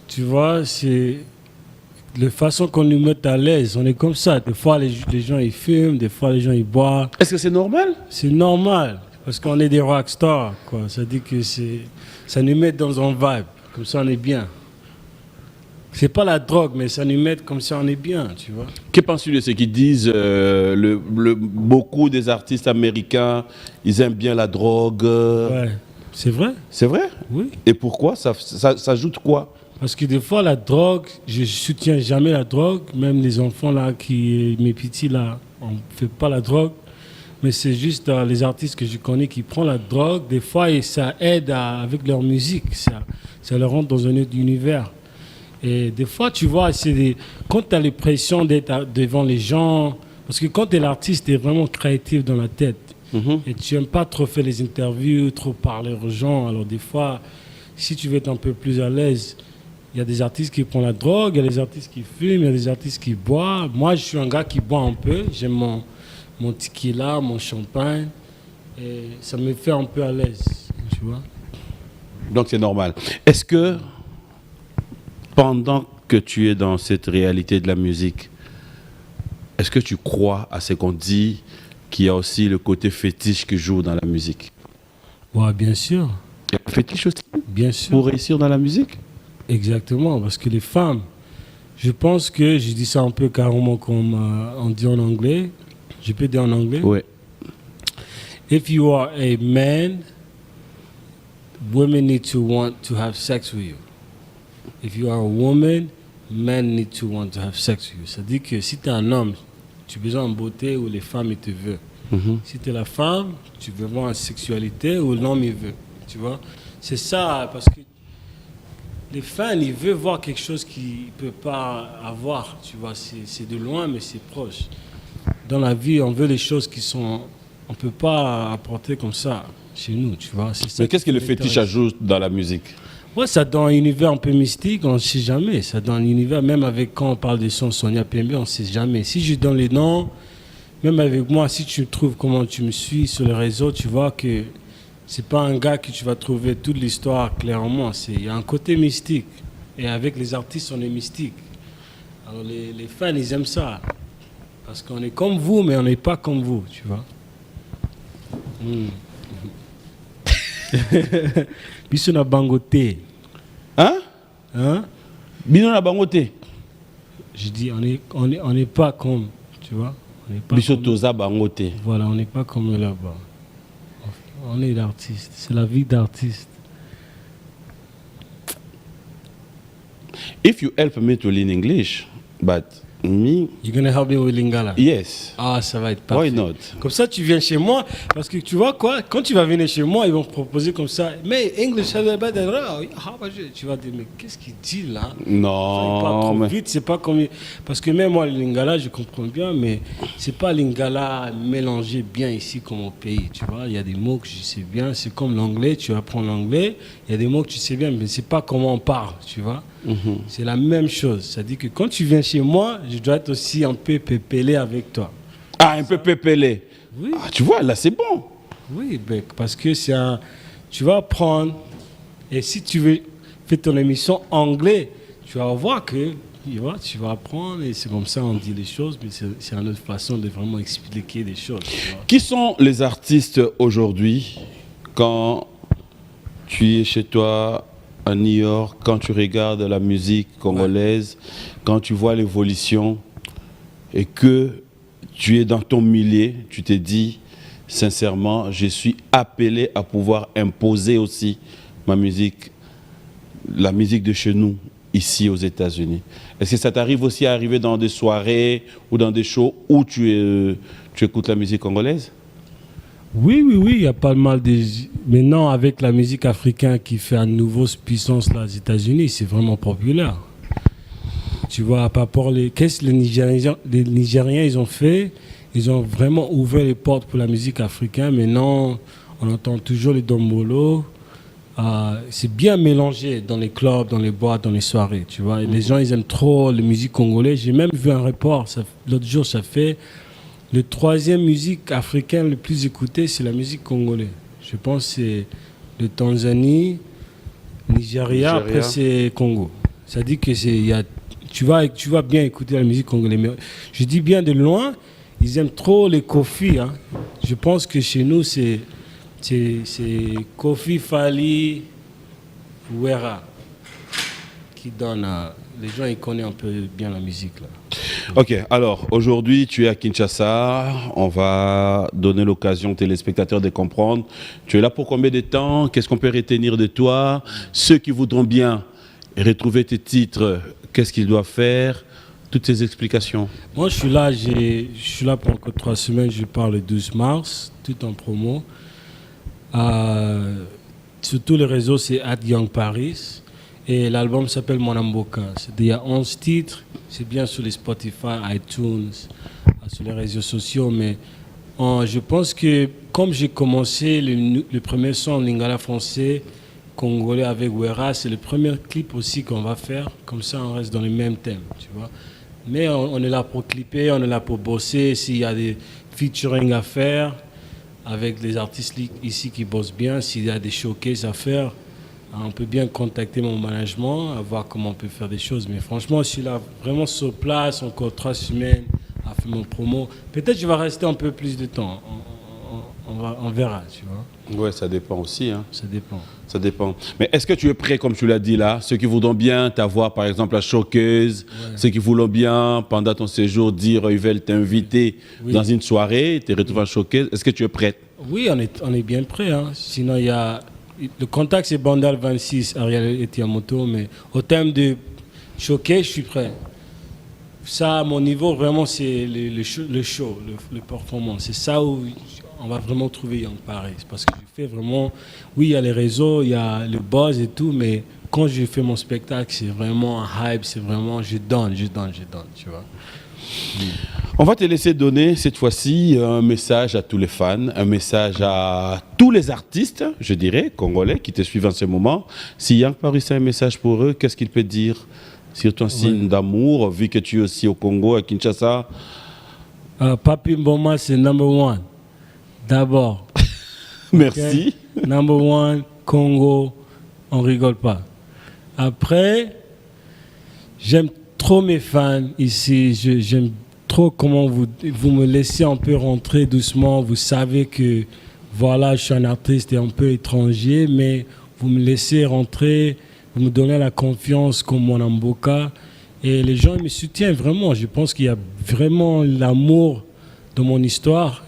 Tu vois, c'est la façon qu'on nous met à l'aise. On est comme ça. Des fois, les gens, ils fument. Des fois, les gens, ils boivent. Est-ce que c'est normal? C'est normal. Parce qu'on est des rockstars, quoi. Ça dit que ça nous met dans un vibe. Comme ça, on est bien. C'est pas la drogue, mais ça nous met comme ça, on est bien, tu vois. Que penses-tu de ce qu'ils disent beaucoup des artistes américains, ils aiment bien la drogue? Ouais. C'est vrai? C'est vrai? Oui. Et pourquoi? Ça ajoute quoi? Parce que des fois, la drogue, je ne soutiens jamais la drogue. Même les enfants, là, mes petits, là, on ne fait pas la drogue. Mais c'est juste les artistes que je connais qui prennent la drogue, des fois, et ça aide avec leur musique. Ça leur rentre dans un autre univers. Et des fois, tu vois, quand tu as l'impression d'être devant les gens, parce que quand tu es l'artiste, tu es vraiment créatif dans la tête. Et tu n'aimes pas trop faire les interviews, trop parler aux gens. Alors des fois, si tu veux être un peu plus à l'aise, il y a des artistes qui prennent la drogue, il y a des artistes qui fument, il y a des artistes qui boivent. Moi, je suis un gars qui boit un peu. J'aime mon tequila, mon champagne. Et ça me fait un peu à l'aise, tu vois. Donc c'est normal. Est-ce que pendant que tu es dans cette réalité de la musique, est-ce que tu crois à ce qu'on dit qu'il y a aussi le côté fétiche qui joue dans la musique? Ouais, bien sûr. Il y a le fétiche aussi Bien sûr. pour réussir dans la musique? Exactement, parce que les femmes, je pense que, je dis ça un peu carrément comme on dit en anglais, je peux dire en anglais? Oui. If you are a man, women need to want to have sex with you. If you are a woman, men need to want to have sex with you. Ça dit que si tu es un homme, tu as besoin de beauté ou les femmes ils te veulent. Si tu es la femme, tu veux voir une sexualité ou l'homme il veut. Tu vois? C'est ça, parce que les fans, ils veulent voir quelque chose qu'ils ne peuvent pas avoir. Tu vois? C'est de loin, mais c'est proche. Dans la vie, on veut les choses qui sont... On ne peut pas apporter comme ça chez nous, tu vois. C'est ça. Mais qu'est-ce que le fétiche ajoute dans la musique? Ouais, ça donne un univers un peu mystique, on ne sait jamais. Ça donne un univers, même avec quand on parle de son Sonia Pembe, on ne sait jamais. Si je donne les noms, même avec moi, si tu trouves comment tu me suis sur les réseaux, tu vois que c'est pas un gars que tu vas trouver toute l'histoire clairement. Il y a un côté mystique. Et avec les artistes, on est mystique. Alors les fans, ils aiment ça. Parce qu'on est comme vous, mais on n'est pas comme vous, tu vois. Biso na bangote. Hein? Hein? Bino na bangote. Je dis, on n'est pas comme, tu vois. Biso toza bangote. Voilà, on n'est pas comme là-bas. On est l'artiste. C'est la vie d'artiste. If you help me to learn English, but me, You're gonna help me with Lingala? yes. Ah, ça va être parfait. Why not? Comme ça, tu viens chez moi, parce que tu vois quoi, quand tu vas venir chez moi, ils vont te proposer comme ça, mais English, tu vas dire, mais qu'est-ce qu'il dit là? Ça va pas Non, trop mais vite, c'est pas comme... Parce que même moi, le Lingala, je comprends bien, mais c'est pas Lingala mélangé bien ici comme au pays, tu vois. Il y a des mots que je sais bien, c'est comme l'anglais, tu apprends l'anglais, il y a des mots que tu sais bien, mais c'est pas comment on parle, tu vois. C'est la même chose. C'est-à-dire que quand tu viens chez moi, je dois être aussi un peu pépélé avec toi. ah, un peu pépélé. Oui. Ah, tu vois, là, c'est bon. Oui, parce que tu vas apprendre. Et si tu veux faire ton émission anglais, tu vas voir que tu vas apprendre. Et c'est comme ça on dit les choses. Mais c'est une autre façon de vraiment expliquer les choses. Tu vois. Qui sont les artistes aujourd'hui quand tu es chez toi à New York, quand tu regardes la musique congolaise, quand tu vois l'évolution et que tu es dans ton milieu, tu te dis sincèrement, je suis appelé à pouvoir imposer aussi ma musique, la musique de chez nous, ici aux États-Unis. Est-ce que ça t'arrive aussi à arriver dans des soirées ou dans des shows où tu écoutes la musique congolaise? Oui, il y a pas mal de... Maintenant, avec la musique africaine qui fait une nouvelle puissance là, aux États-Unis, c'est vraiment populaire. Tu vois, par rapport qu'est-ce que les Nigériens ils ont fait? Ils ont vraiment ouvert les portes pour la musique africaine. Maintenant, on entend toujours les dombolo. C'est bien mélangé dans les clubs, dans les boîtes, dans les soirées. Tu vois, et les gens ils aiment trop la musique congolaise. J'ai même vu un report l'autre jour, ça fait le 3e musique africaine le plus écoutée, c'est la musique congolaise. Je pense que c'est de Tanzanie, Nigeria, après c'est Congo. Ça dit que tu vas bien écouter la musique congolaise. Mais je dis bien de loin, ils aiment trop les Kofi. Hein. Je pense que chez nous, c'est Kofi Fali Ouera qui donne... les gens, ils connaissent un peu bien la musique. Là. Ok, alors aujourd'hui tu es à Kinshasa, on va donner l'occasion aux téléspectateurs de comprendre. Tu es là pour combien de temps? Qu'est-ce qu'on peut retenir de toi? Ceux qui voudront bien retrouver tes titres, qu'est-ce qu'ils doivent faire? toutes ces explications? Moi, je suis là pour encore 3 semaines. Je pars le 12 mars, tout en promo. Sur tous les réseaux, c'est @YoungParis. Et l'album s'appelle Monamboka. Il y a 11 titres. C'est bien sur les Spotify, iTunes, sur les réseaux sociaux. Mais je pense que comme j'ai commencé le premier son lingala français, congolais avec Wera, c'est le premier clip aussi qu'on va faire. Comme ça, on reste dans le même thème, tu vois. Mais on est là pour clipper, on est là pour bosser. S'il y a des featuring à faire avec les artistes ici qui bossent bien, s'il y a des showcases à faire, on peut bien contacter mon management, à voir comment on peut faire des choses. Mais franchement, je suis là vraiment sur place, encore 3 semaines à faire mon promo. Peut-être que je vais rester un peu plus de temps. On verra, tu vois. Ouais, ça dépend aussi. Hein. Ça dépend. Ça dépend. Mais est-ce que tu es prêt, comme tu l'as dit là, ceux qui voudront bien t'avoir, par exemple, à Showcase, ceux qui voudront bien, pendant ton séjour, dire ils veulent t'inviter dans une soirée, te retrouver à Showcase, est-ce que tu es prêt? Oui, on est bien prêt. Hein. Sinon, il y a... Le contact, c'est Bandal 26, Ariel Etiamoto, mais au terme de Showcase, je suis prêt. Ça, à mon niveau, vraiment, c'est le show, le performance. C'est ça où on va vraiment trouver Young Paris. Parce que je fais vraiment... Oui, il y a les réseaux, il y a le buzz et tout, mais quand je fais mon spectacle, c'est vraiment un hype, c'est vraiment... Je donne, tu vois. On va te laisser donner cette fois-ci un message à tous les fans, un message à tous les artistes, je dirais, congolais, qui te suivent en ce moment. Si Young Paris a un message pour eux, qu'est-ce qu'il peut dire? Surtout un signe d'amour, vu que tu es aussi au Congo, à Kinshasa. Papi Mboma, c'est number one. D'abord. Merci. Okay? Number one, Congo, on rigole pas. Après, j'aime trop mes fans ici. J'aime trop comment vous me laissez un peu rentrer doucement. Vous savez que, voilà, je suis un artiste et un peu étranger, mais vous me laissez rentrer. Vous me donnez la confiance comme mon Amboka. Et les gens me soutiennent vraiment. Je pense qu'il y a vraiment l'amour de mon histoire.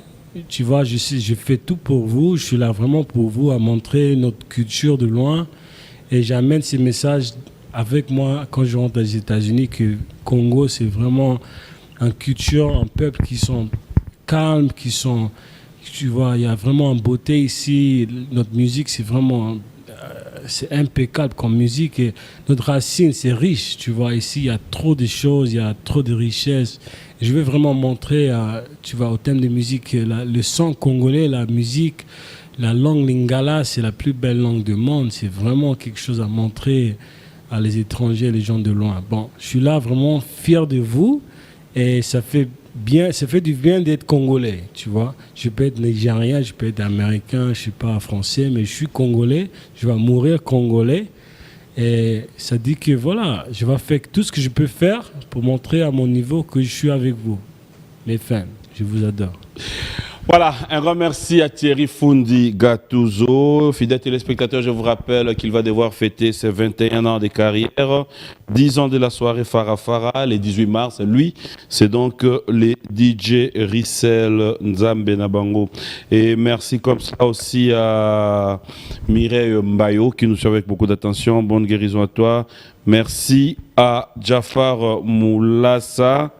Tu vois, je fais tout pour vous. Je suis là vraiment pour vous, à montrer notre culture de loin. Et j'amène ces messages avec moi quand je rentre aux États-Unis, que Congo, c'est vraiment une culture, un peuple qui sont calmes, qui sont... Tu vois, il y a vraiment une beauté ici. Notre musique, c'est vraiment... c'est impeccable comme musique et notre racine c'est riche, tu vois. Ici il y a trop de choses, il y a trop de richesses. Je veux vraiment montrer, tu vois, au thème de musique, le son congolais, la musique, la langue lingala, c'est la plus belle langue du monde. C'est vraiment quelque chose à montrer à les étrangers, les gens de loin. Bon, je suis là vraiment fier de vous et ça fait du bien d'être congolais, tu vois. Je peux être nigérien, je peux être américain, je suis pas français, mais je suis congolais, je vais mourir congolais. Et ça dit que voilà, je vais faire tout ce que je peux faire pour montrer à mon niveau que je suis avec vous, les fans. Je vous adore. Voilà, un grand merci à Thierry Fundi Gattuso. Fidèles téléspectateurs, je vous rappelle qu'il va devoir fêter ses 21 ans de carrière, 10 ans de la soirée Farafara, le 18 mars. Lui, c'est donc les DJ Rissel Nzambe Nabango. Et merci comme ça aussi à Mireille Mbayo qui nous suit avec beaucoup d'attention. Bonne guérison à toi. Merci à Jafar Moulassa.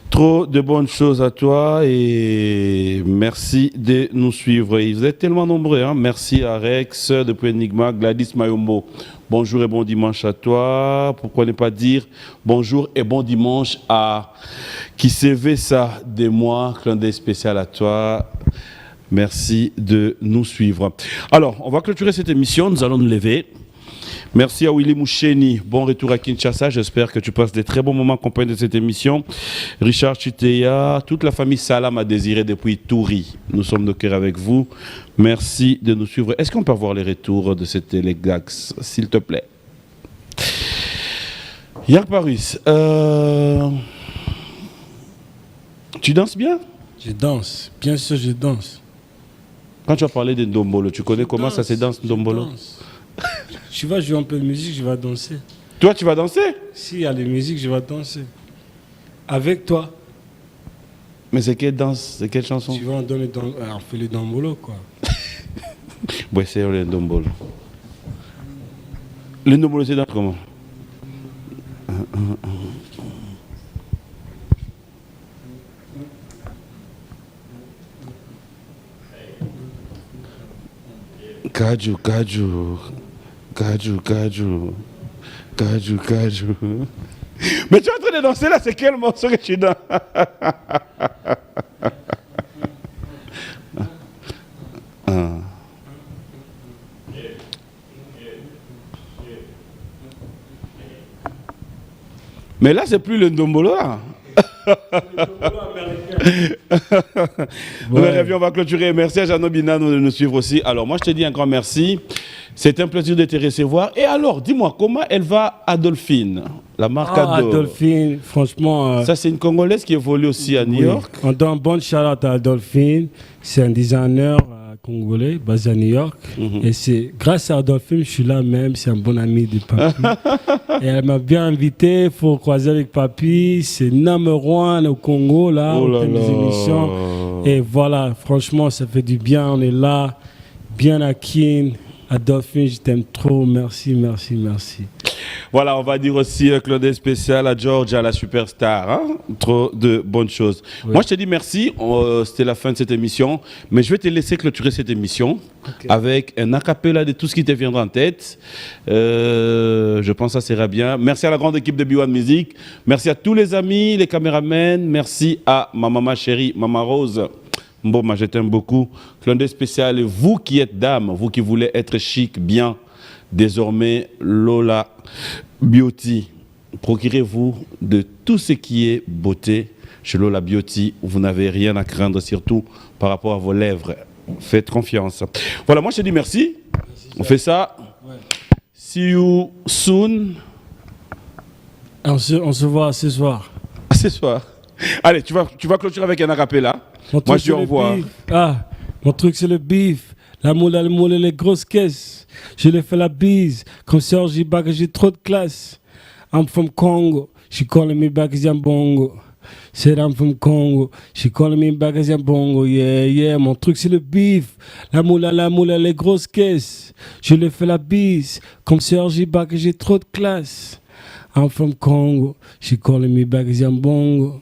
Trop de bonnes choses à toi et merci de nous suivre. Et vous êtes tellement nombreux. Hein? Merci à Rex depuis Enigma, Gladys Mayombo. Bonjour et bon dimanche à toi. Pourquoi ne pas dire bonjour et bon dimanche à qui CV ça de moi, clin d'œil spécial à toi. Merci de nous suivre. Alors, on va clôturer cette émission. Nous allons nous lever. Merci à Willy Moucheni. Bon retour à Kinshasa. J'espère que tu passes des très bons moments accompagnés de cette émission. Richard Chiteya, toute la famille Salam a désiré depuis Touri. Nous sommes de cœur avec vous. Merci de nous suivre. Est-ce qu'on peut avoir les retours de cette Telegax, s'il te plaît? Young Paris, tu danses bien? Je danse. Bien sûr, je danse. Quand tu as parlé de Ndombolo, tu connais comment ça se danse, Ndombolo? Tu vas jouer un peu de musique, je vais danser. Toi, tu vas danser? S'il y a les musiques, je vais danser. Avec toi. Mais c'est quelle danse? C'est quelle chanson? Tu vas en donner on fait le Ndombolo, quoi. Ouais, c'est le Ndombolo. Le Ndombolo, c'est dans comment? Kaju, kaju. Kaju, kaju. Kaju, kaju. Mais tu es en train de danser là, c'est quel morceau que tu danses? Mais là, c'est plus le Ndombolo là. On va clôturer. Merci à Jeannot Binano de nous suivre aussi. Alors, moi, je te dis un grand merci. C'est un plaisir de te recevoir. Et alors, dis-moi, comment elle va, Adolphine, la marque Adol? Adolphine, franchement. Ça, c'est une Congolaise qui évolue aussi à New York. On donne un bon shout-out à Adolphine. C'est un designer congolais basé à New York. Et c'est grâce à Adolphine, je suis là même. C'est un bon ami de Papy. Et elle m'a bien invité pour croiser avec Papy. C'est numéro 1 au Congo, là, Oh là des là. émissions. Et voilà, franchement, ça fait du bien. On est là, bien à Kin. Adolphine, je t'aime trop. Merci, merci, merci. Voilà, on va dire aussi un clin d'œil spécial à Georgia, la superstar. Hein? Trop de bonnes choses. Oui. Moi, je te dis merci. C'était la fin de cette émission. Mais je vais te laisser clôturer cette émission avec un acapella de tout ce qui te viendra en tête. Je pense que ça sera bien. Merci à la grande équipe de B1 Music. Merci à tous les amis, les caméramans. Merci à ma maman chérie, Maman Rose. Bon, moi, je t'aime beaucoup. Clin d'œil spécial. Et vous qui êtes dame, vous qui voulez être chic, bien, désormais, Lola Beauty. Procurez-vous de tout ce qui est beauté chez Lola Beauty. Vous n'avez rien à craindre, surtout par rapport à vos lèvres. Faites confiance. Voilà, moi, je te dis merci. On fait ça. Ouais. See you soon. On se voit ce soir. À ce soir. Allez, tu vas clôturer avec un acapella. Moi, je dis au revoir. Mon truc, c'est le beef. La moule, les grosses caisses. Je lui fais la bise. Comme Serge Ibaka, j'ai trop de classe. I'm from Congo. She calling me back as bongo. Said I'm from Congo. She calling me back as bongo. Yeah, yeah. Mon truc, c'est le beef. La moule, les grosses caisses. Je lui fais la bise. Comme Serge Ibaka, j'ai trop de classe. I'm from Congo. She calling me back as bongo.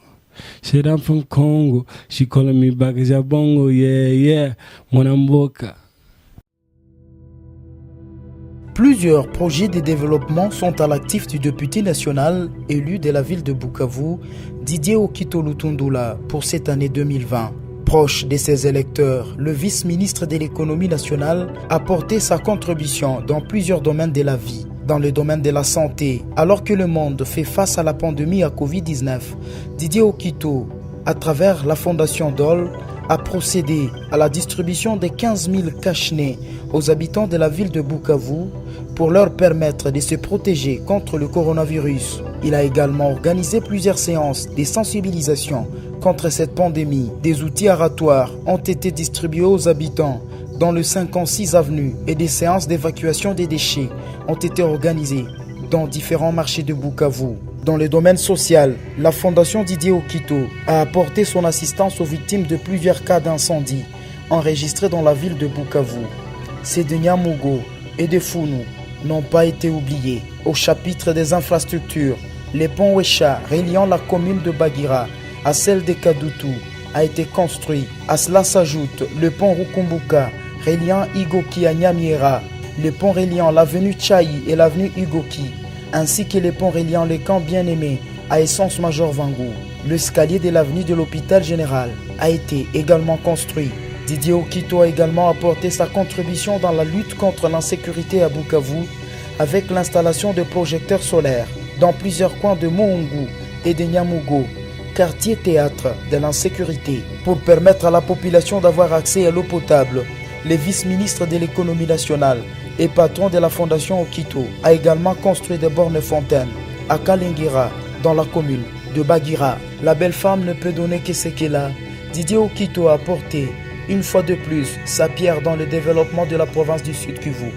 Said I'm from Congo. She calling me back as bongo. Yeah, yeah. Mwanamboka. Plusieurs projets de développement sont à l'actif du député national élu de la ville de Bukavu, Didier Okito Lutundula, pour cette année 2020. Proche de ses électeurs, le vice-ministre de l'économie nationale a porté sa contribution dans plusieurs domaines de la vie. Dans le domaine de la santé, alors que le monde fait face à la pandémie à Covid-19, Didier Okito, à travers la fondation DOL, a procédé à la distribution de 15 000 cache-nez aux habitants de la ville de Bukavu pour leur permettre de se protéger contre le coronavirus. Il a également organisé plusieurs séances de sensibilisation contre cette pandémie. Des outils aratoires ont été distribués aux habitants dans le 56 avenue et des séances d'évacuation des déchets ont été organisées dans différents marchés de Bukavu. Dans le domaine social, la fondation Didier Okito a apporté son assistance aux victimes de plusieurs cas d'incendie enregistrés dans la ville de Bukavu. Ces de Nyamugo et de Founou n'ont pas été oubliés. Au chapitre des infrastructures, le pont Wesha reliant la commune de Bagira à celle de Kadutu a été construit. À cela s'ajoute le pont Rukumbuka reliant Igoki à Nyamiera, le pont reliant l'avenue Tchaï et l'avenue Igoki, ainsi que le pont reliant le camp Bien-Aimé à Essence Major Vangou. L'escalier de l'avenue de l'hôpital général a été également construit. Didier Okito a également apporté sa contribution dans la lutte contre l'insécurité à Bukavu avec l'installation de projecteurs solaires dans plusieurs coins de Moungu et de Nyamugo, quartier théâtre de l'insécurité, pour permettre à la population d'avoir accès à l'eau potable. Le vice-ministre de l'économie nationale et patron de la fondation Okito a également construit des bornes fontaines à Kalingira, dans la commune de Bagira. La belle femme ne peut donner que ce qu'elle a. Didier Okito a apporté une fois de plus sa pierre dans le développement de la province du Sud Kivu.